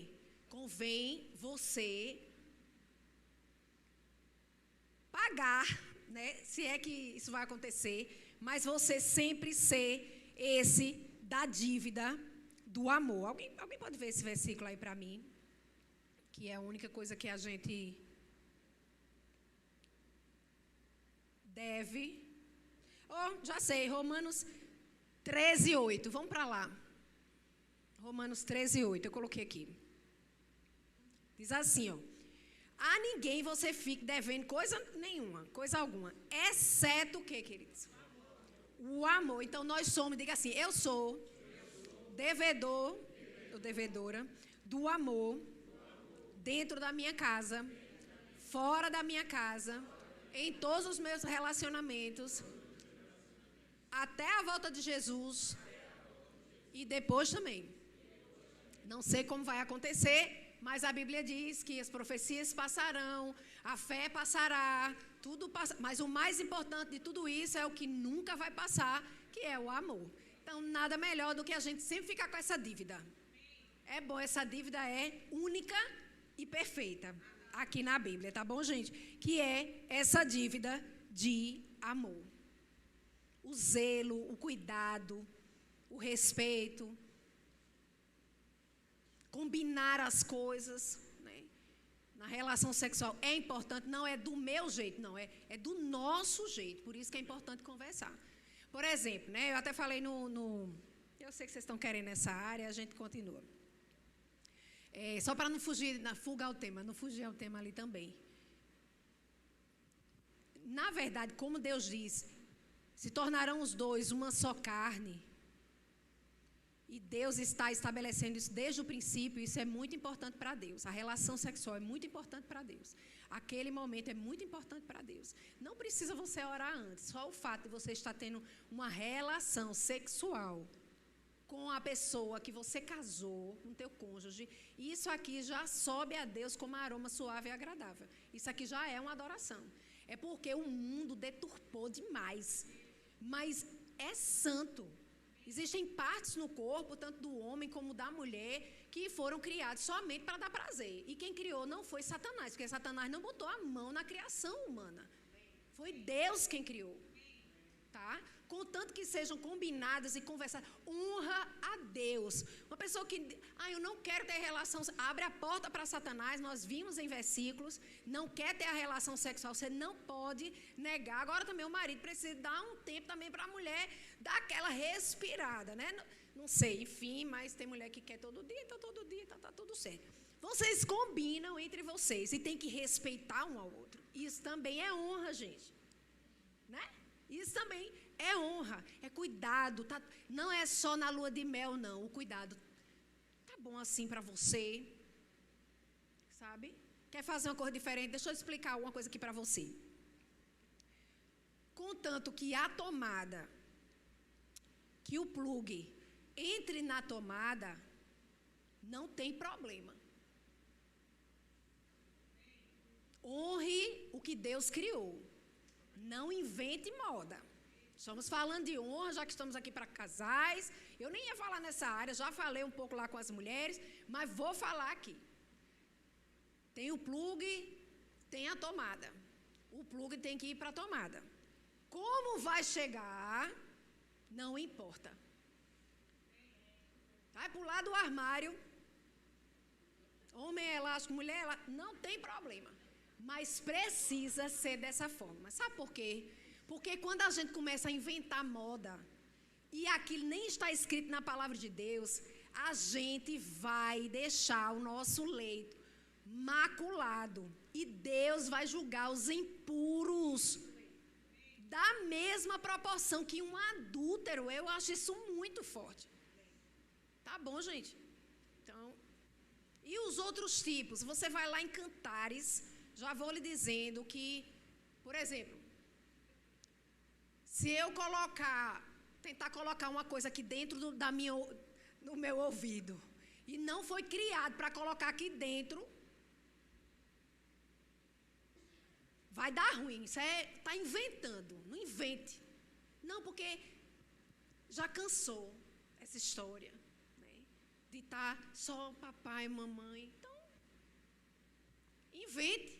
Convém você pagar, né? Se é que isso vai acontecer, mas você sempre ser esse da dívida do amor. Alguém pode ver esse versículo aí para mim? Que é a única coisa que a gente deve. Já sei, Romanos 13, 8. Vamos para lá. Romanos 13, 8. Eu coloquei aqui. Diz assim, ó. A ninguém você fique devendo coisa nenhuma, coisa alguma. Exceto o que, queridos? O amor. Então nós somos, diga assim, eu sou devedor, ou devedora, do amor. Dentro da minha casa, fora da minha casa, em todos os meus relacionamentos, até a volta de Jesus e depois também. Não sei como vai acontecer, mas a Bíblia diz que as profecias passarão, a fé passará, tudo passa, mas o mais importante de tudo isso é o que nunca vai passar, que é o amor. Então, nada melhor do que a gente sempre ficar com essa dívida. É bom, essa dívida é única e perfeita aqui na Bíblia, tá bom, gente? Que é essa dívida de amor. O zelo, o cuidado, o respeito, combinar as coisas, né? Na relação sexual é importante, não é do meu jeito, não, é do nosso jeito, por isso que é importante conversar. Por exemplo, né, eu até falei eu sei que vocês estão querendo nessa área, a gente continua. Só para não fugar ao tema, não fugir ao tema ali também. Na verdade, como Deus diz, se tornarão os dois uma só carne. E Deus está estabelecendo isso desde o princípio, isso é muito importante para Deus. A relação sexual é muito importante para Deus. Aquele momento é muito importante para Deus. Não precisa você orar antes, só o fato de você estar tendo uma relação sexual com a pessoa que você casou, com teu cônjuge, isso aqui já sobe a Deus como um aroma suave e agradável. Isso aqui já é uma adoração. É porque o mundo deturpou demais. Mas é santo. Existem partes no corpo, tanto do homem como da mulher, que foram criados somente para dar prazer. E quem criou não foi Satanás, porque Satanás não botou a mão na criação humana. Foi Deus quem criou. Tá? Contanto que sejam combinadas e conversadas, honra a Deus. Uma pessoa que, eu não quero ter relação, abre a porta para Satanás, nós vimos em versículos, não quer ter a relação sexual, você não pode negar. Agora também o marido precisa dar um tempo também para a mulher dar aquela respirada, né? Não sei, enfim, mas tem mulher que quer todo dia, então todo dia, então tá tudo certo. Vocês combinam entre vocês e tem que respeitar um ao outro. Isso também é honra, gente. Né? Isso também é honra, é cuidado, tá? Não é só na lua de mel, não. O cuidado tá bom assim para você, sabe? Quer fazer uma coisa diferente? Deixa eu explicar uma coisa aqui para você. Contanto que a tomada, que o plug entre na tomada, não tem problema. Honre o que Deus criou. Não invente moda. Estamos falando de honra, já que estamos aqui para casais. Eu nem ia falar nessa área, já falei um pouco lá com as mulheres, mas vou falar aqui. Tem o plug, tem a tomada. O plug tem que ir para a tomada. Como vai chegar, não importa. Vai pular do armário, homem é elástico, mulher é elástico, não tem problema. Mas precisa ser dessa forma. Sabe por quê? Porque quando a gente começa a inventar moda, e aquilo nem está escrito na palavra de Deus, a gente vai deixar o nosso leito maculado. E Deus vai julgar os impuros da mesma proporção que um adúltero. Eu acho isso muito forte. Tá bom, gente? Então, e os outros tipos? Você vai lá em Cantares, já vou lhe dizendo que, por exemplo, se eu tentar colocar uma coisa aqui dentro do meu ouvido, e não foi criado para colocar aqui dentro, vai dar ruim. Isso está inventando. Não invente. Não, porque já cansou essa história, né, de estar só papai e mamãe. Então, invente.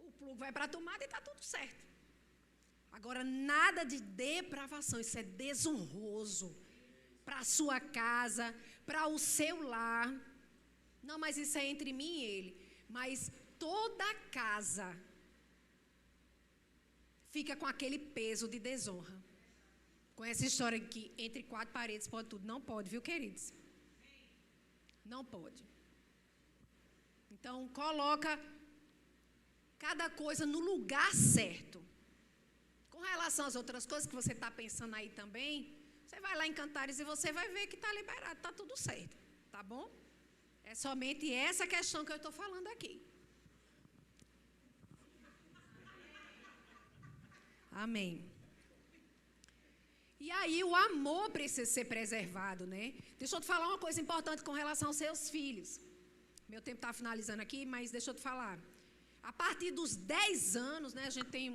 O plug vai para a tomada e está tudo certo. Agora, nada de depravação. Isso é desonroso para a sua casa, para o seu lar. Não, mas isso é entre mim e ele. Mas toda casa fica com aquele peso de desonra. Com essa história que entre quatro paredes pode tudo. Não pode, viu, queridos? Não pode. Então, coloca cada coisa no lugar certo. Com relação às outras coisas que você está pensando aí também, você vai lá em Cantares e você vai ver que está liberado, está tudo certo. Tá bom? É somente essa questão que eu estou falando aqui. Amém. E aí o amor precisa ser preservado, né? Deixa eu te falar uma coisa importante com relação aos seus filhos. Meu tempo está finalizando aqui, mas deixa eu te falar. A partir dos 10 anos, né, a gente tem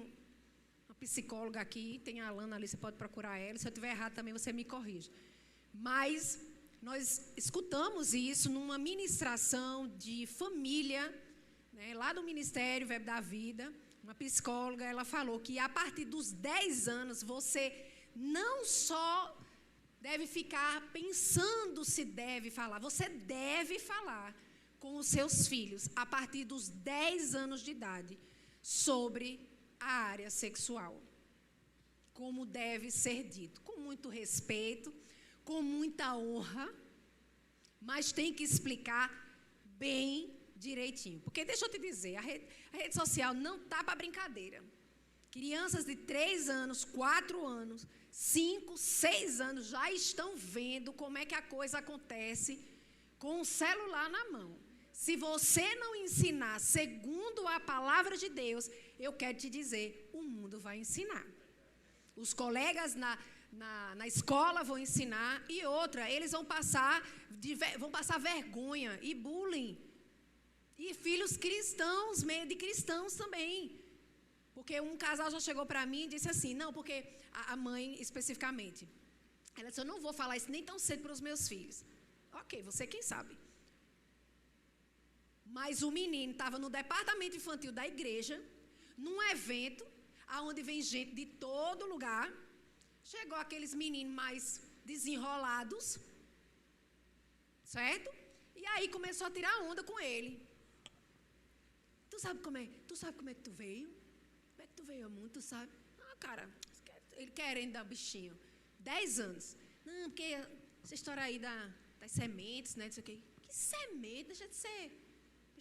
uma psicóloga aqui, tem a Alana ali, você pode procurar ela. Se eu estiver errado também, você me corrige. Mas nós escutamos isso numa ministração de família, né, lá do Ministério Verbo da Vida. Uma psicóloga, ela falou que a partir dos 10 anos, você não só deve ficar pensando se deve falar, você deve falar com os seus filhos, a partir dos 10 anos de idade, sobre a área sexual. Como deve ser dito, com muito respeito, com muita honra, mas tem que explicar bem direitinho. Porque deixa eu te dizer, a rede social não está para brincadeira. Crianças de 3 anos, 4 anos, 5, 6 anos já estão vendo como é que a coisa acontece com o celular na mão. Se você não ensinar segundo a palavra de Deus, eu quero te dizer, o mundo vai ensinar. Os colegas na escola vão ensinar, e outra, eles vão passar vergonha e bullying. E filhos cristãos, meio de cristãos também. Porque um casal já chegou para mim e disse assim, não, porque a mãe especificamente, ela disse, eu não vou falar isso nem tão cedo para os meus filhos. Ok, você quem sabe. Mas o menino estava no departamento infantil da igreja, num evento, onde vem gente de todo lugar. Chegou aqueles meninos mais desenrolados, certo? E aí começou a tirar onda com ele. Tu sabe como é que tu veio? Como é que tu veio ao mundo, tu sabe? Ah, cara, ele querendo dar bichinho. 10 anos. Não, porque essa história aí das sementes, né? Não sei o quê. Que semente? Deixa de ser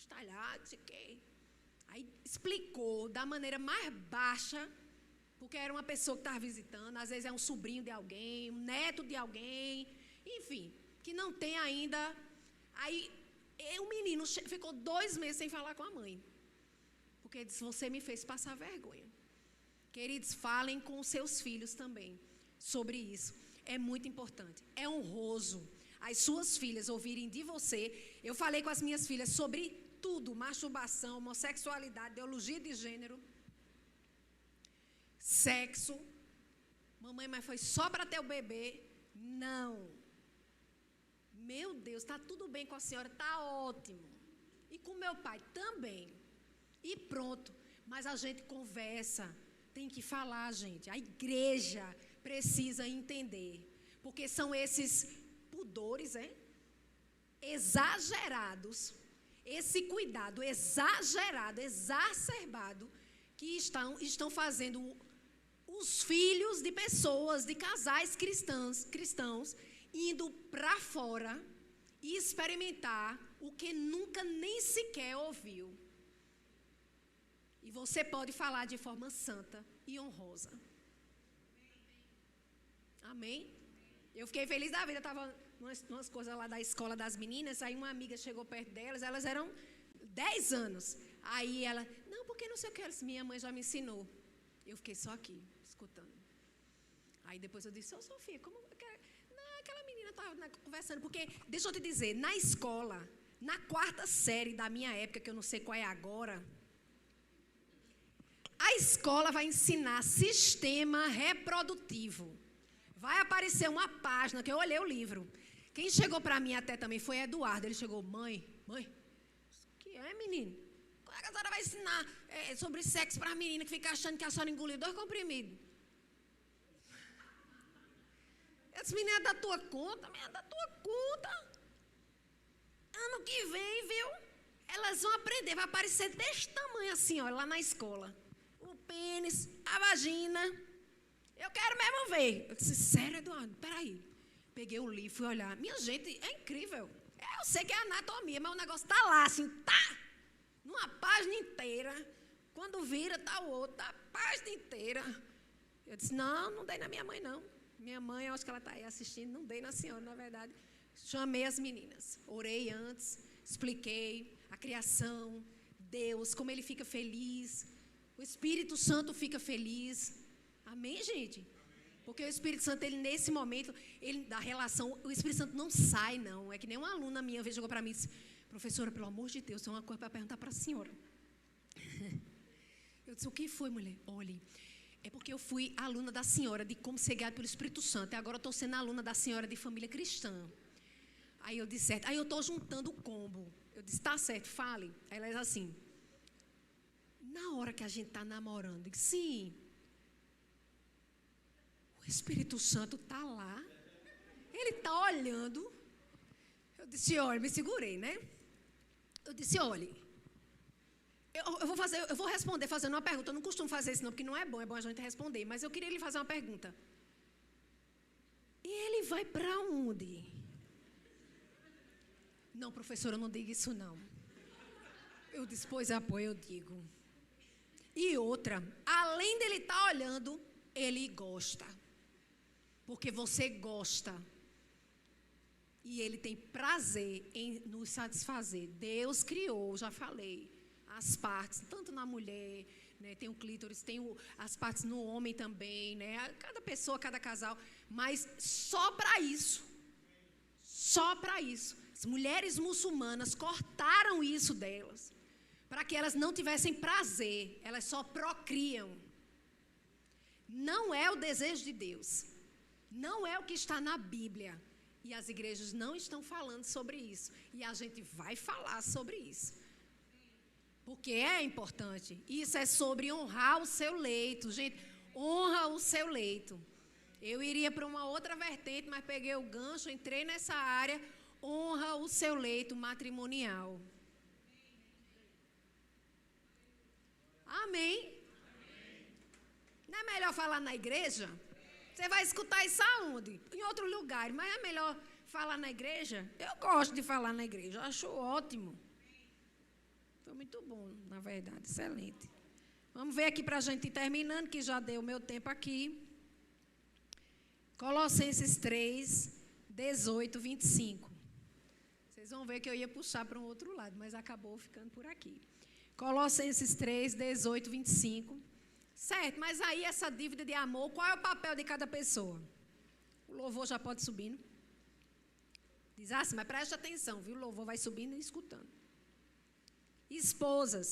estalhado, não sei o quê. Aí explicou da maneira mais baixa, porque era uma pessoa que estava visitando, às vezes é um sobrinho de alguém, um neto de alguém, enfim, que não tem ainda. Aí o menino ficou 2 meses sem falar com a mãe, porque disse, você me fez passar vergonha. Queridos, falem com os seus filhos também sobre isso. É muito importante, é honroso as suas filhas ouvirem de você. Eu falei com as minhas filhas sobre tudo, masturbação, homossexualidade, ideologia de gênero, sexo. Mamãe, mas foi só para ter o bebê? Não. Meu Deus, está tudo bem com a senhora, está ótimo. E com meu pai também. E pronto. Mas a gente conversa, tem que falar, gente. A igreja precisa entender. Porque são esses pudores, exagerados, esse cuidado exagerado, exacerbado, que estão fazendo os filhos de pessoas, de casais cristãos, indo para fora e experimentar o que nunca nem sequer ouviu. E você pode falar de forma santa e honrosa. Amém? Eu fiquei feliz da vida, estava umas coisas lá da escola das meninas, aí uma amiga chegou perto delas, elas eram 10 anos. Aí ela, não, porque não sei o que, minha mãe já me ensinou. Eu fiquei só aqui, escutando. Aí depois eu disse, Sofia, como... Não, aquela menina estava conversando, porque, deixa eu te dizer, na escola, na 4ª série da minha época, que eu não sei qual é agora, a escola vai ensinar sistema reprodutivo. Vai aparecer uma página, que eu olhei o livro. Quem chegou para mim até também foi Eduardo. Ele chegou, mãe, o que é, menino? Como é que a senhora vai ensinar sobre sexo para a menina que fica achando que a senhora engoliu 2 comprimidos? Essa menina é da tua conta? Menina é da tua conta. Ano que vem, viu? Elas vão aprender, vai aparecer desse tamanho assim, ó, lá na escola. O pênis, a vagina. Eu quero mesmo ver. Eu disse, sério, Eduardo? Peraí. Peguei o livro e fui olhar. Minha gente, é incrível. Eu sei que é anatomia, mas o negócio está lá, assim, tá. Numa página inteira. Quando vira, tá o outro, tá a página inteira. Eu disse, não dei na minha mãe, não. Minha mãe, eu acho que ela está aí assistindo, não dei na senhora, na verdade. Chamei as meninas. Orei antes, expliquei a criação, Deus, como Ele fica feliz. O Espírito Santo fica feliz. Amém, gente? Porque o Espírito Santo, ele nesse momento, ele, da relação, o Espírito Santo não sai, não. É que nem uma aluna minha veio, chegou para mim e disse: professora, pelo amor de Deus, tem uma coisa para perguntar para a senhora. Eu disse: o que foi, mulher? Olhe, é porque eu fui aluna da senhora de como ser guiado pelo Espírito Santo. E agora eu estou sendo aluna da senhora de família cristã. Aí eu disse: certo. Aí eu estou juntando o combo. Eu disse: tá certo, fale. Aí ela diz assim: na hora que a gente está namorando, eu disse: sim. O Espírito Santo está lá. Ele está olhando. Eu disse: olha, me segurei, né? Eu disse: olha, eu vou responder fazendo uma pergunta. Eu não costumo fazer isso não, porque não é bom a gente responder. Mas eu queria lhe fazer uma pergunta. E ele vai para onde? Não, professora, não diga isso não. Eu disse: pois apoio, eu digo. E outra, além dele estar olhando, ele gosta. Porque você gosta. E ele tem prazer em nos satisfazer. Deus criou, já falei, as partes, tanto na mulher, né, tem o clítoris, tem as partes no homem também, né, cada pessoa, cada casal, mas só para isso. Só para isso. As mulheres muçulmanas cortaram isso delas, para que elas não tivessem prazer, elas só procriam. Não é o desejo de Deus. Não é o que está na Bíblia. E as igrejas não estão falando sobre isso. E a gente vai falar sobre isso. Porque é importante. Isso é sobre honrar o seu leito. Gente, honra o seu leito. Eu iria para uma outra vertente, mas peguei o gancho, entrei nessa área. Honra o seu leito matrimonial. Amém? Não é melhor falar na igreja? Você vai escutar isso aonde? Em outro lugar, mas é melhor falar na igreja? Eu gosto de falar na igreja, acho ótimo. Foi muito bom, na verdade, excelente. Vamos ver aqui para a gente ir terminando, que já deu o meu tempo aqui. Colossenses 3, 18, 25. Vocês vão ver que eu ia puxar para um outro lado, mas acabou ficando por aqui. Colossenses 3, 18, 25. Certo, mas aí essa dívida de amor, qual é o papel de cada pessoa? O louvor já pode subindo. Diz assim, mas preste atenção, viu? O louvor vai subindo e escutando. Esposas,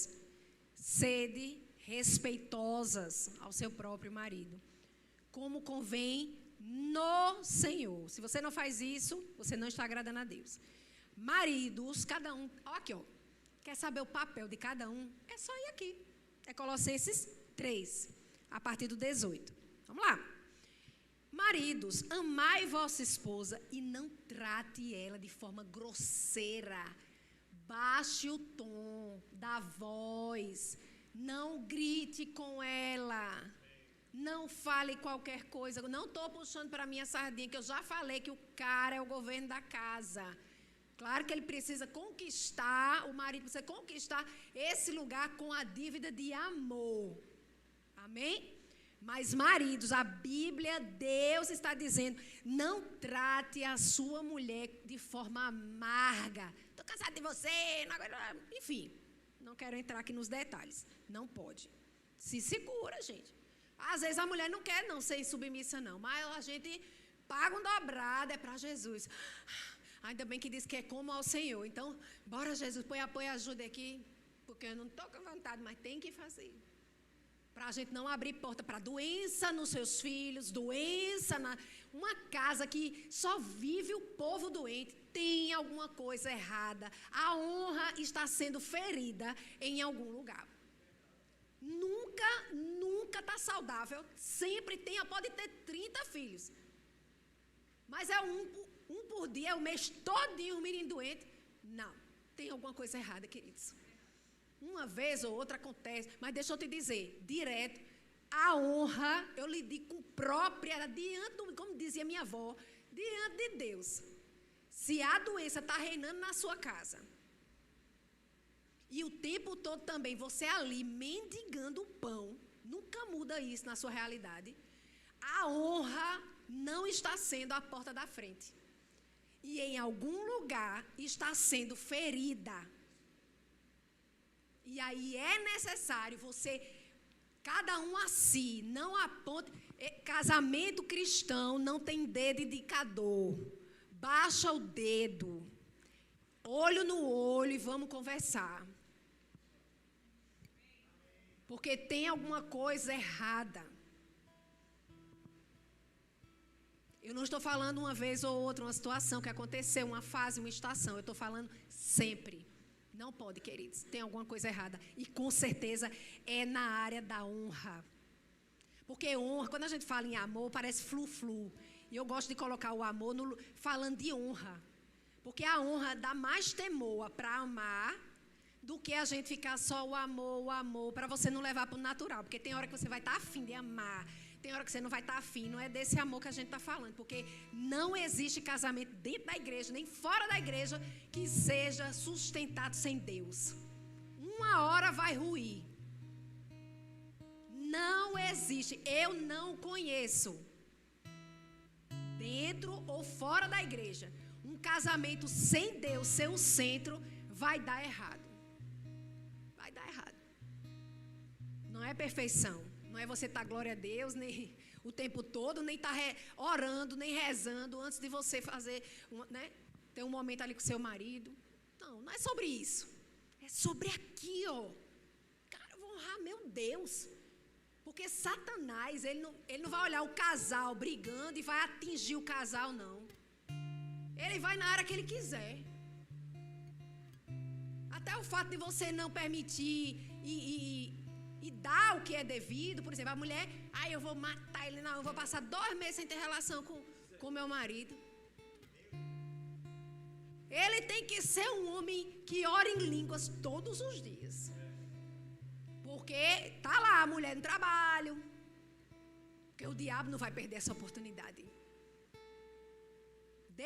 sede respeitosas ao seu próprio marido, como convém no Senhor. Se você não faz isso, você não está agradando a Deus. Maridos, cada um, aqui ó, quer saber o papel de cada um? É só ir aqui. É Colossenses 3, a partir do 18. Vamos lá. Maridos, amai vossa esposa e não trate ela de forma grosseira. Baixe o tom da voz. Não grite com ela. Não fale qualquer coisa. Não estou puxando para a minha sardinha, que eu já falei que o cara é o governo da casa. Claro que ele precisa conquistar, o marido precisa conquistar esse lugar com a dívida de amor. Amém? Mas maridos, a Bíblia, Deus está dizendo, não trate a sua mulher de forma amarga. Estou cansado de você, enfim, não quero entrar aqui nos detalhes. Não pode. Se segura, gente. Às vezes a mulher não quer não ser submissa não, mas a gente paga um dobrado, é para Jesus. Ainda bem que diz que é como ao Senhor. Então, bora Jesus, põe apoio e ajuda aqui, porque eu não estou com vontade, mas tem que fazer. Para a gente não abrir porta para doença nos seus filhos, doença na... Uma casa que só vive o povo doente, tem alguma coisa errada. A honra está sendo ferida em algum lugar. Nunca está saudável. Sempre tem, pode ter 30 filhos. Mas é um por dia, é o mês todinho, o menino doente. Não, tem alguma coisa errada, queridos. Uma vez ou outra acontece, mas deixa eu te dizer, direto, a honra, eu lhe digo com propriedade, diante, como dizia minha avó, diante de Deus. Se a doença está reinando na sua casa, e o tempo todo também você ali mendigando o pão, nunca muda isso na sua realidade, a honra não está sendo a porta da frente. E em algum lugar está sendo ferida. E aí é necessário você, cada um a si, não aponte. Casamento cristão não tem dedo indicador. Baixa o dedo, olho no olho e vamos conversar. Porque tem alguma coisa errada. Eu não estou falando uma vez ou outra, uma situação que aconteceu, uma fase, uma estação. Eu estou falando sempre. Não pode, queridos. Tem alguma coisa errada. E com certeza é na área da honra. Porque honra, quando a gente fala em amor, parece flu-flu. E eu gosto de colocar o amor falando de honra. Porque a honra dá mais temor para amar do que a gente ficar só o amor, para você não levar para o natural. Porque tem hora que você vai estar afim de amar. Tem hora que você não vai estar afim, não é desse amor que a gente está falando, porque não existe casamento dentro da igreja, nem fora da igreja, que seja sustentado sem Deus. Uma hora vai ruir. Não existe, eu não conheço, dentro ou fora da igreja, um casamento sem Deus ser o centro, vai dar errado. Vai dar errado. Não é perfeição. Não é você estar glória a Deus, nem o tempo todo, nem estar orando, nem rezando antes de você fazer, né, ter um momento ali com seu marido. Não, não é sobre isso. É sobre aqui, ó. Cara, eu vou honrar meu Deus. Porque Satanás, ele não vai olhar o casal brigando e vai atingir o casal, não. Ele vai na área que ele quiser. Até o fato de você não permitir e dar o que é devido, por exemplo, a mulher, eu vou matar ele, não, eu vou passar 2 meses sem ter relação com meu marido. Ele tem que ser um homem que ora em línguas todos os dias. Porque tá lá a mulher no trabalho. Porque o diabo não vai perder essa oportunidade.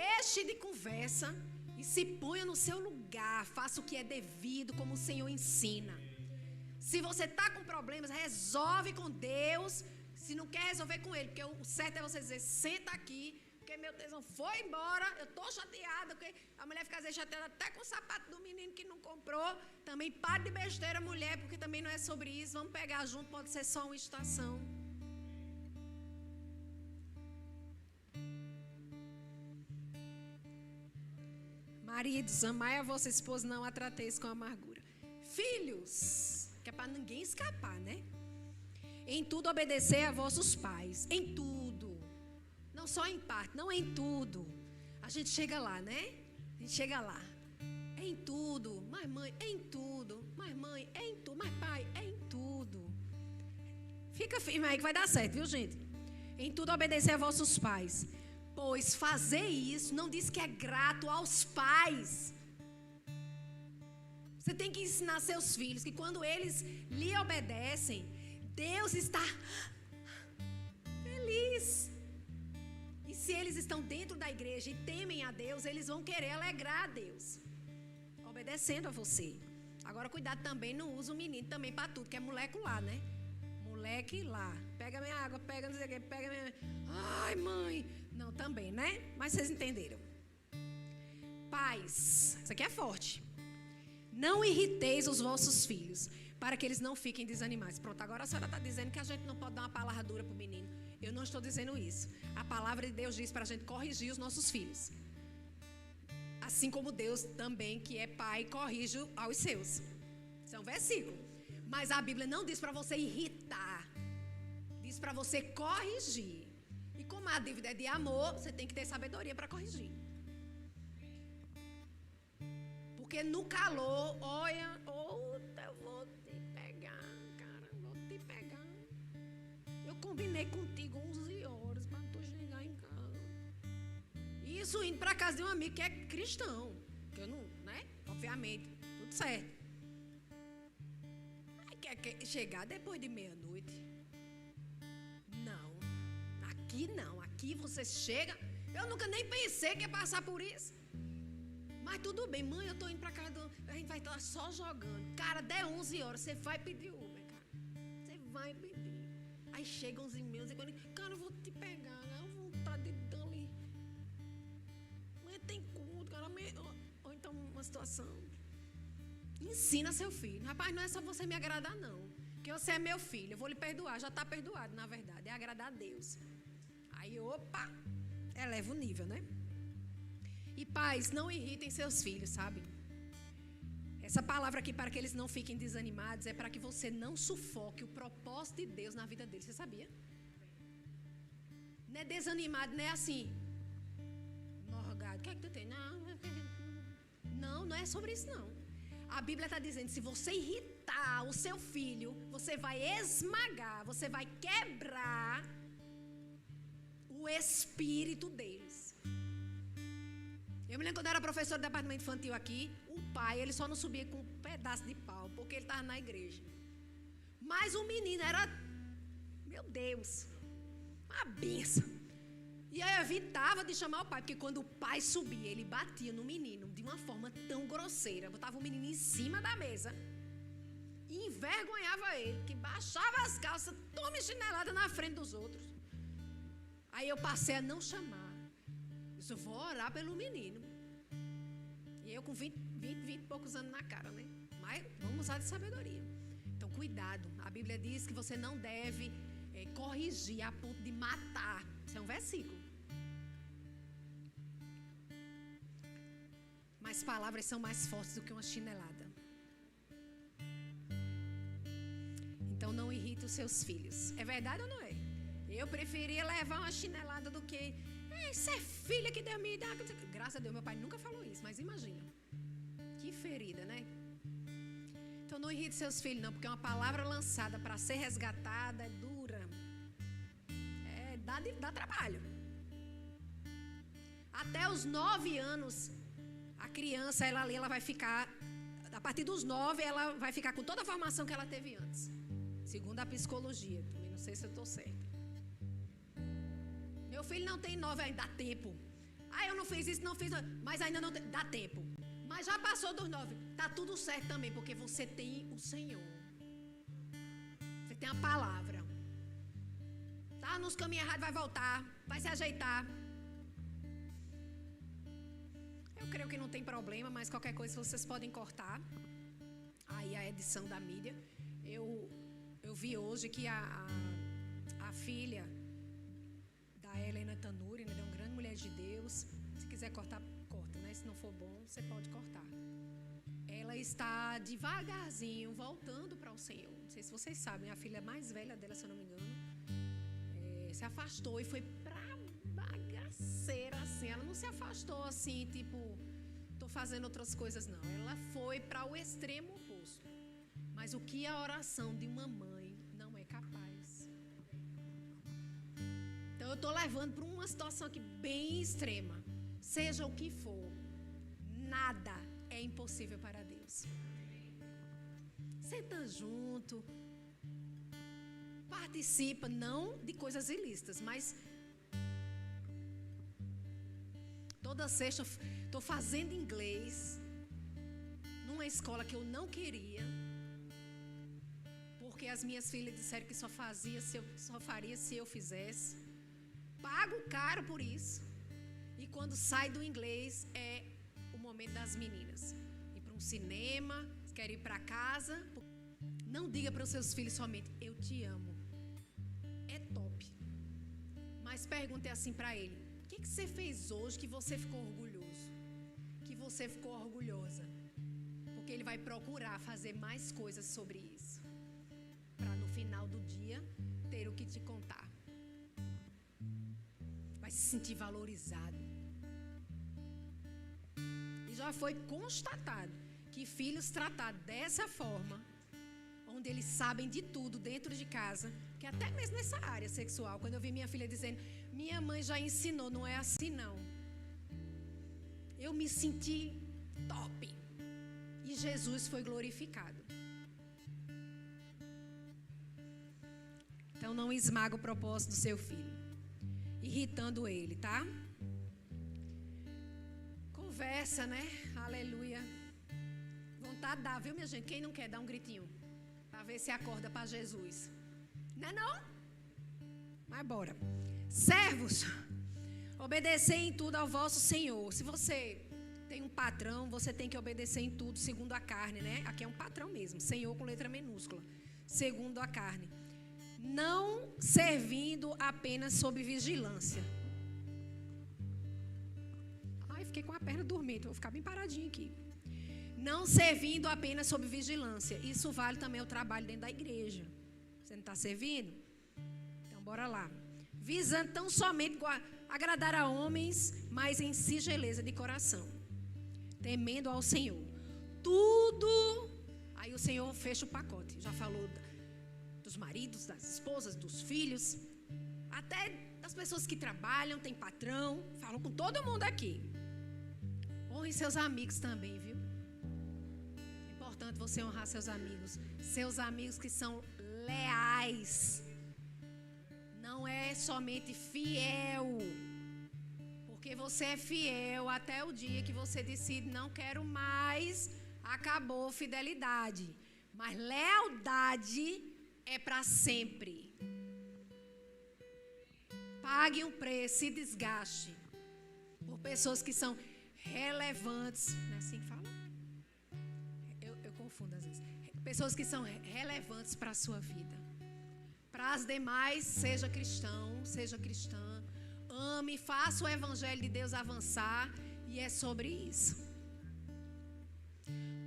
Deixe de conversa e se ponha no seu lugar. Faça o que é devido, como o Senhor ensina. Se você está com problemas, resolve com Deus. Se não quer resolver com Ele, porque o certo é você dizer, senta aqui, porque meu tesão foi embora, eu estou chateada, porque a mulher fica às vezes chateada até com o sapato do menino que não comprou. Também pare de besteira, mulher, porque também não é sobre isso. Vamos pegar junto, pode ser só uma estação. Maridos, amai a vossa esposa, não a trateis com amargura. Filhos, que é para ninguém escapar, né? Em tudo obedecer a vossos pais. Em tudo. Não só em parte, não em tudo. A gente chega lá, né? A gente chega lá. É em tudo. Mas mãe, é em tudo. Mas mãe, é em tudo. Mas pai, é em tudo. Fica firme aí que vai dar certo, viu, gente? Em tudo obedecer a vossos pais. Pois fazer isso não diz que é grato aos pais. Você tem que ensinar seus filhos que quando eles lhe obedecem, Deus está feliz. E se eles estão dentro da igreja e temem a Deus, eles vão querer alegrar a Deus, obedecendo a você. Agora cuidado também, não usa o menino também para tudo, que é moleque lá, né? Moleque lá, pega minha água, pega não sei o que, pega minha... Ai mãe, não também, né? Mas vocês entenderam. Pais, isso aqui é forte. Não irriteis os vossos filhos, para que eles não fiquem desanimados. Pronto, agora a senhora está dizendo que a gente não pode dar uma palavra dura para o menino. Eu não estou dizendo isso. A palavra de Deus diz para a gente corrigir os nossos filhos. Assim como Deus também, que é pai, corrige aos seus. Isso é um versículo. Mas a Bíblia não diz para você irritar. Diz para você corrigir. E como a dívida é de amor, você tem que ter sabedoria para corrigir. Porque no calor, olha, eu vou te pegar, cara, vou te pegar. Eu combinei contigo 11 horas para tu chegar em casa. Isso indo para casa de um amigo que é cristão. Que eu não, né? Obviamente, tudo certo. Aí quer chegar depois de meia-noite? Não, aqui não. Aqui você chega. Eu nunca nem pensei que ia passar por isso. Mas tudo bem, mãe, eu tô indo pra casa, a gente vai estar só jogando. Cara, der 11 horas, você vai pedir Uber, cara. Você vai pedir. Aí chega 11h30, cara, eu vou te pegar, né? Eu vou vontade de dar ali. Amanhã tem culto, cara. Ou então uma situação. Ensina seu filho. Rapaz, não é só você me agradar, não. Que você é meu filho, eu vou lhe perdoar. Já está perdoado, na verdade. poder agradar a Deus. Aí, opa, eleva o nível, né? E pais, não irritem seus filhos, sabe? Essa palavra aqui, para que eles não fiquem desanimados, é para que você não sufoque o propósito de Deus na vida deles. Você sabia? Não é desanimado, não é assim. Morgado, o que é que tu tem? Não é sobre isso, não. A Bíblia está dizendo, se você irritar o seu filho, você vai esmagar, você vai quebrar o espírito deles. Eu me lembro quando eu era professor do departamento infantil aqui, o pai, ele só não subia com um pedaço de pau, porque ele estava na igreja. Mas o menino era, meu Deus, uma bênção. E aí eu evitava de chamar o pai, porque quando o pai subia, ele batia no menino de uma forma tão grosseira. Botava o menino em cima da mesa e envergonhava ele, que baixava as calças, toma chinelada na frente dos outros. Aí eu passei a não chamar. Eu vou orar pelo menino. E eu com 20 e poucos anos na cara, né? Mas vamos usar de sabedoria. Então, cuidado. A Bíblia diz que você não deve corrigir a ponto de matar. Isso é um versículo. Mas palavras são mais fortes do que uma chinelada. Então, não irrite os seus filhos. É verdade ou não é? Eu preferia levar uma chinelada do que... Isso é filha que Deus me dá. Graças a Deus, meu pai nunca falou isso, mas imagina. Que ferida, né? Então não irrite seus filhos, não, porque uma palavra lançada para ser resgatada é dura. Dá trabalho. Até os 9 anos, a criança, ela vai ficar, a partir dos 9, ela vai ficar com toda a formação que ela teve antes. Segundo a psicologia, também não sei se eu estou certa. Meu filho não tem 9 ainda, dá tempo. Eu não fiz isso, não fiz, mas ainda não tem, dá tempo. Mas já passou dos 9, tá tudo certo também, porque você tem o Senhor. Você tem a palavra. Tá nos caminhos errados, vai voltar, vai se ajeitar. Eu creio que não tem problema, mas qualquer coisa vocês podem cortar. Aí a edição da mídia. Eu vi hoje que a filha da Helena Tanuri, né, é uma grande mulher de Deus. Se quiser cortar, corta, né? Se não for bom, você pode cortar. Ela está devagarzinho voltando para o Senhor. Não sei se vocês sabem, a filha mais velha dela, se eu não me engano, se afastou e foi pra bagaceira, assim. Ela não se afastou assim, tipo, tô fazendo outras coisas, não. Ela foi para o extremo oposto. Mas o que a oração de uma mãe não é capaz. Então eu tô levando para uma situação aqui bem extrema. Seja o que for, nada é impossível para Deus. Senta junto, participa, não de coisas ilícitas, mas toda sexta estou fazendo inglês numa escola que eu não queria, porque as minhas filhas disseram que só faria se eu fizesse. Pago caro por isso. E quando sai do inglês é o momento das meninas. Ir para um cinema, quer ir para casa. Não diga para os seus filhos somente, eu te amo. É top. Mas pergunte assim para ele, o que você fez hoje que você ficou orgulhoso? Que você ficou orgulhosa? Porque ele vai procurar fazer mais coisas sobre isso. Para no final do dia ter o que te contar. Vai se sentir valorizado. E já foi constatado que filhos tratados dessa forma, onde eles sabem de tudo dentro de casa, que até mesmo nessa área sexual, quando eu vi minha filha dizendo, minha mãe já ensinou, não é assim não. Eu me senti top. E Jesus foi glorificado. Então não esmaga o propósito do seu filho, irritando ele, tá? Conversa, né? Aleluia. Vontade dá, viu, minha gente? Quem não quer dar um gritinho? Para ver se acorda para Jesus. Não é não? Mas bora. Servos, obedecer em tudo ao vosso Senhor. Se você tem um patrão, você tem que obedecer em tudo segundo a carne, né? Aqui é um patrão mesmo, Senhor com letra minúscula. Segundo a carne. não servindo apenas sob vigilância. Ai, fiquei com a perna dormindo, vou ficar bem paradinho aqui. Não servindo apenas sob vigilância. Isso vale também o trabalho dentro da igreja. Você não está servindo? Então, bora lá. Visando tão somente agradar a homens, mas em singeleza de coração, temendo ao Senhor. Tudo, aí o Senhor fecha o pacote. Já falou dos maridos, das esposas, dos filhos, até das pessoas que trabalham, tem patrão. Falou com todo mundo aqui. Honre seus amigos também, viu? É importante você honrar seus amigos que são leais. Não é somente fiel, porque você é fiel até o dia que você decide não quero mais, acabou fidelidade. Mas lealdade é para sempre. Pague um preço, se desgaste por pessoas que são relevantes. Não é assim que fala? Eu confundo às vezes. Pessoas que são relevantes para a sua vida. Para as demais, seja cristão, seja cristã. Ame, faça o evangelho de Deus avançar. E é sobre isso.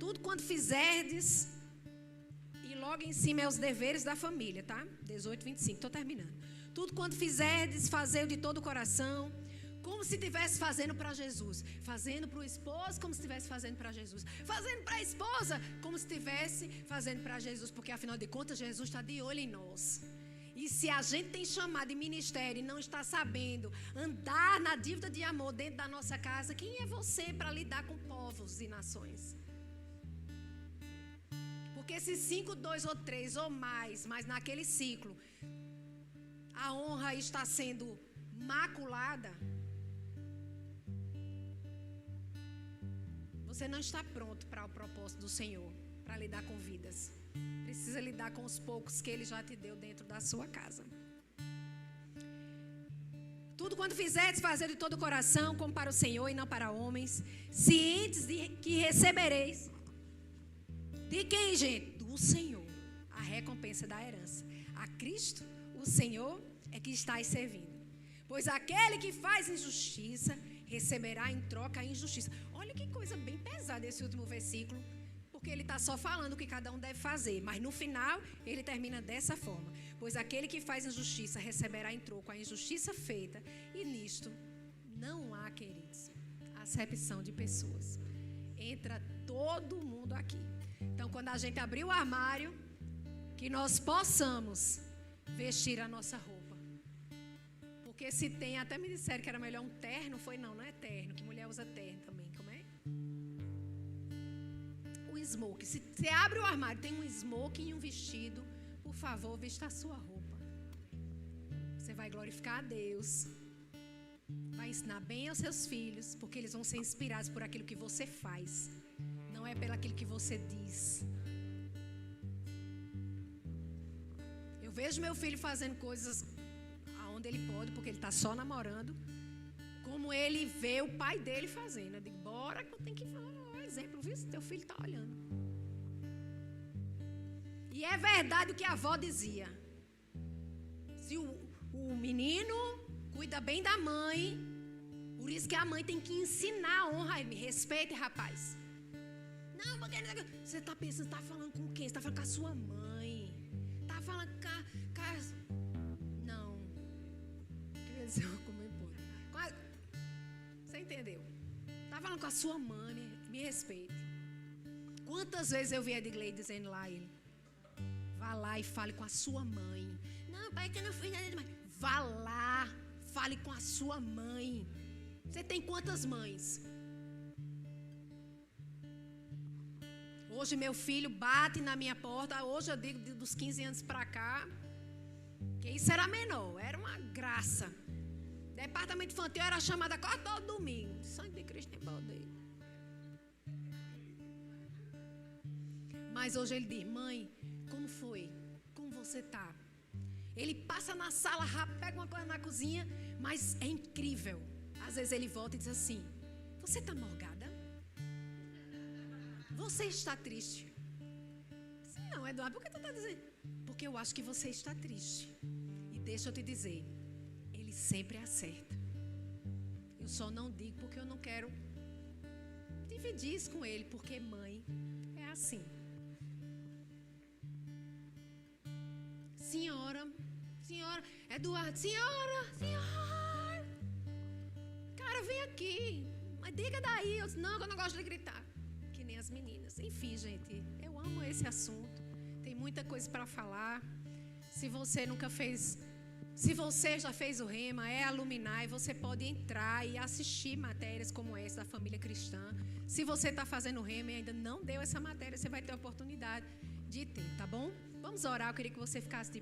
Tudo quanto fizerdes, e logo em cima é os deveres da família, tá? 18, 25, estou terminando. Tudo quanto fizerdes, fazei-o de todo o coração, como se estivesse fazendo para Jesus. Fazendo para o esposo, como se estivesse fazendo para Jesus. Fazendo para a esposa, como se estivesse fazendo para Jesus. Porque afinal de contas, Jesus está de olho em nós. E se a gente tem chamado de ministério e não está sabendo andar na dívida de amor dentro da nossa casa, quem é você para lidar com povos e nações? Porque se 5, 2 ou 3 ou mais, mas naquele ciclo, a honra está sendo maculada, você não está pronto para o propósito do Senhor, para lidar com vidas. Precisa lidar com os poucos que Ele já te deu dentro da sua casa. Tudo quanto fizerdes, fazer de todo o coração, como para o Senhor e não para homens, cientes de que recebereis. De quem, gente? Do Senhor, a recompensa da herança. A Cristo, o Senhor, é que estáis servindo. Pois aquele que faz injustiça, receberá em troca a injustiça. Olha que coisa bem pesada esse último versículo. Porque ele está só falando o que cada um deve fazer. Mas no final, ele termina dessa forma. Pois aquele que faz injustiça receberá em troco a injustiça feita. E nisto não há, queridos, acepção de pessoas. Entra todo mundo aqui. Então, quando a gente abrir o armário, que nós possamos vestir a nossa roupa. Porque se tem, até me disseram que era melhor um terno, não é terno, que mulher usa terno também. Como é? Smoke. Se você abre o armário, tem um smoke e um vestido, por favor, vista a sua roupa. Você vai glorificar a Deus, vai ensinar bem aos seus filhos, porque eles vão ser inspirados por aquilo que você faz, não é pelo aquilo que você diz. Eu vejo meu filho fazendo coisas aonde ele pode, porque ele está só namorando, como ele vê o pai dele fazendo. Eu digo, bora que eu tenho que falar. Exemplo, viu? Teu filho está olhando. E é verdade o que a avó dizia. Se o menino cuida bem da mãe, por isso que a mãe tem que ensinar a honra. Me respeite, rapaz. Não, porque você está pensando, está falando com quem? Você está falando com a sua mãe. Está falando com a... Não. Quer dizer, como é bom. Você entendeu? Está falando com a sua mãe. Me respeite. Quantas vezes eu vi a Edgley dizendo lá ele, vá lá e fale com a sua mãe. Não, pai, que eu não fiz nada demais. Vá lá, fale com a sua mãe. Você tem quantas mães? Hoje meu filho bate na minha porta. Hoje eu digo dos 15 anos para cá, que isso era menor, era uma graça. Departamento infantil era chamada quase todo domingo. Sangue de Cristo em baldeio. Mas hoje ele diz, mãe, como foi? Como você está? Ele passa na sala rápido, pega uma coisa na cozinha, mas é incrível. Às vezes ele volta e diz assim, você está morgada? Você está triste? Não, Eduardo, por que tu está dizendo? porque eu acho que você está triste. E deixa eu te dizer, Ele sempre acerta. Eu só não digo porque eu não quero dividir isso com Ele, porque mãe é assim. Senhora, Eduardo, senhora. Cara, vem aqui. Mas diga daí. Eu disse, não, eu não gosto de gritar. Que nem as meninas. Enfim, gente, eu amo esse assunto. Tem muita coisa para falar. Se você nunca fez... Se você já fez o Rema, é Aluminar, você pode entrar e assistir matérias como essa da família cristã. Se você está fazendo o Rema e ainda não deu essa matéria, você vai ter a oportunidade de ter, tá bom? Vamos orar, eu queria que você ficasse de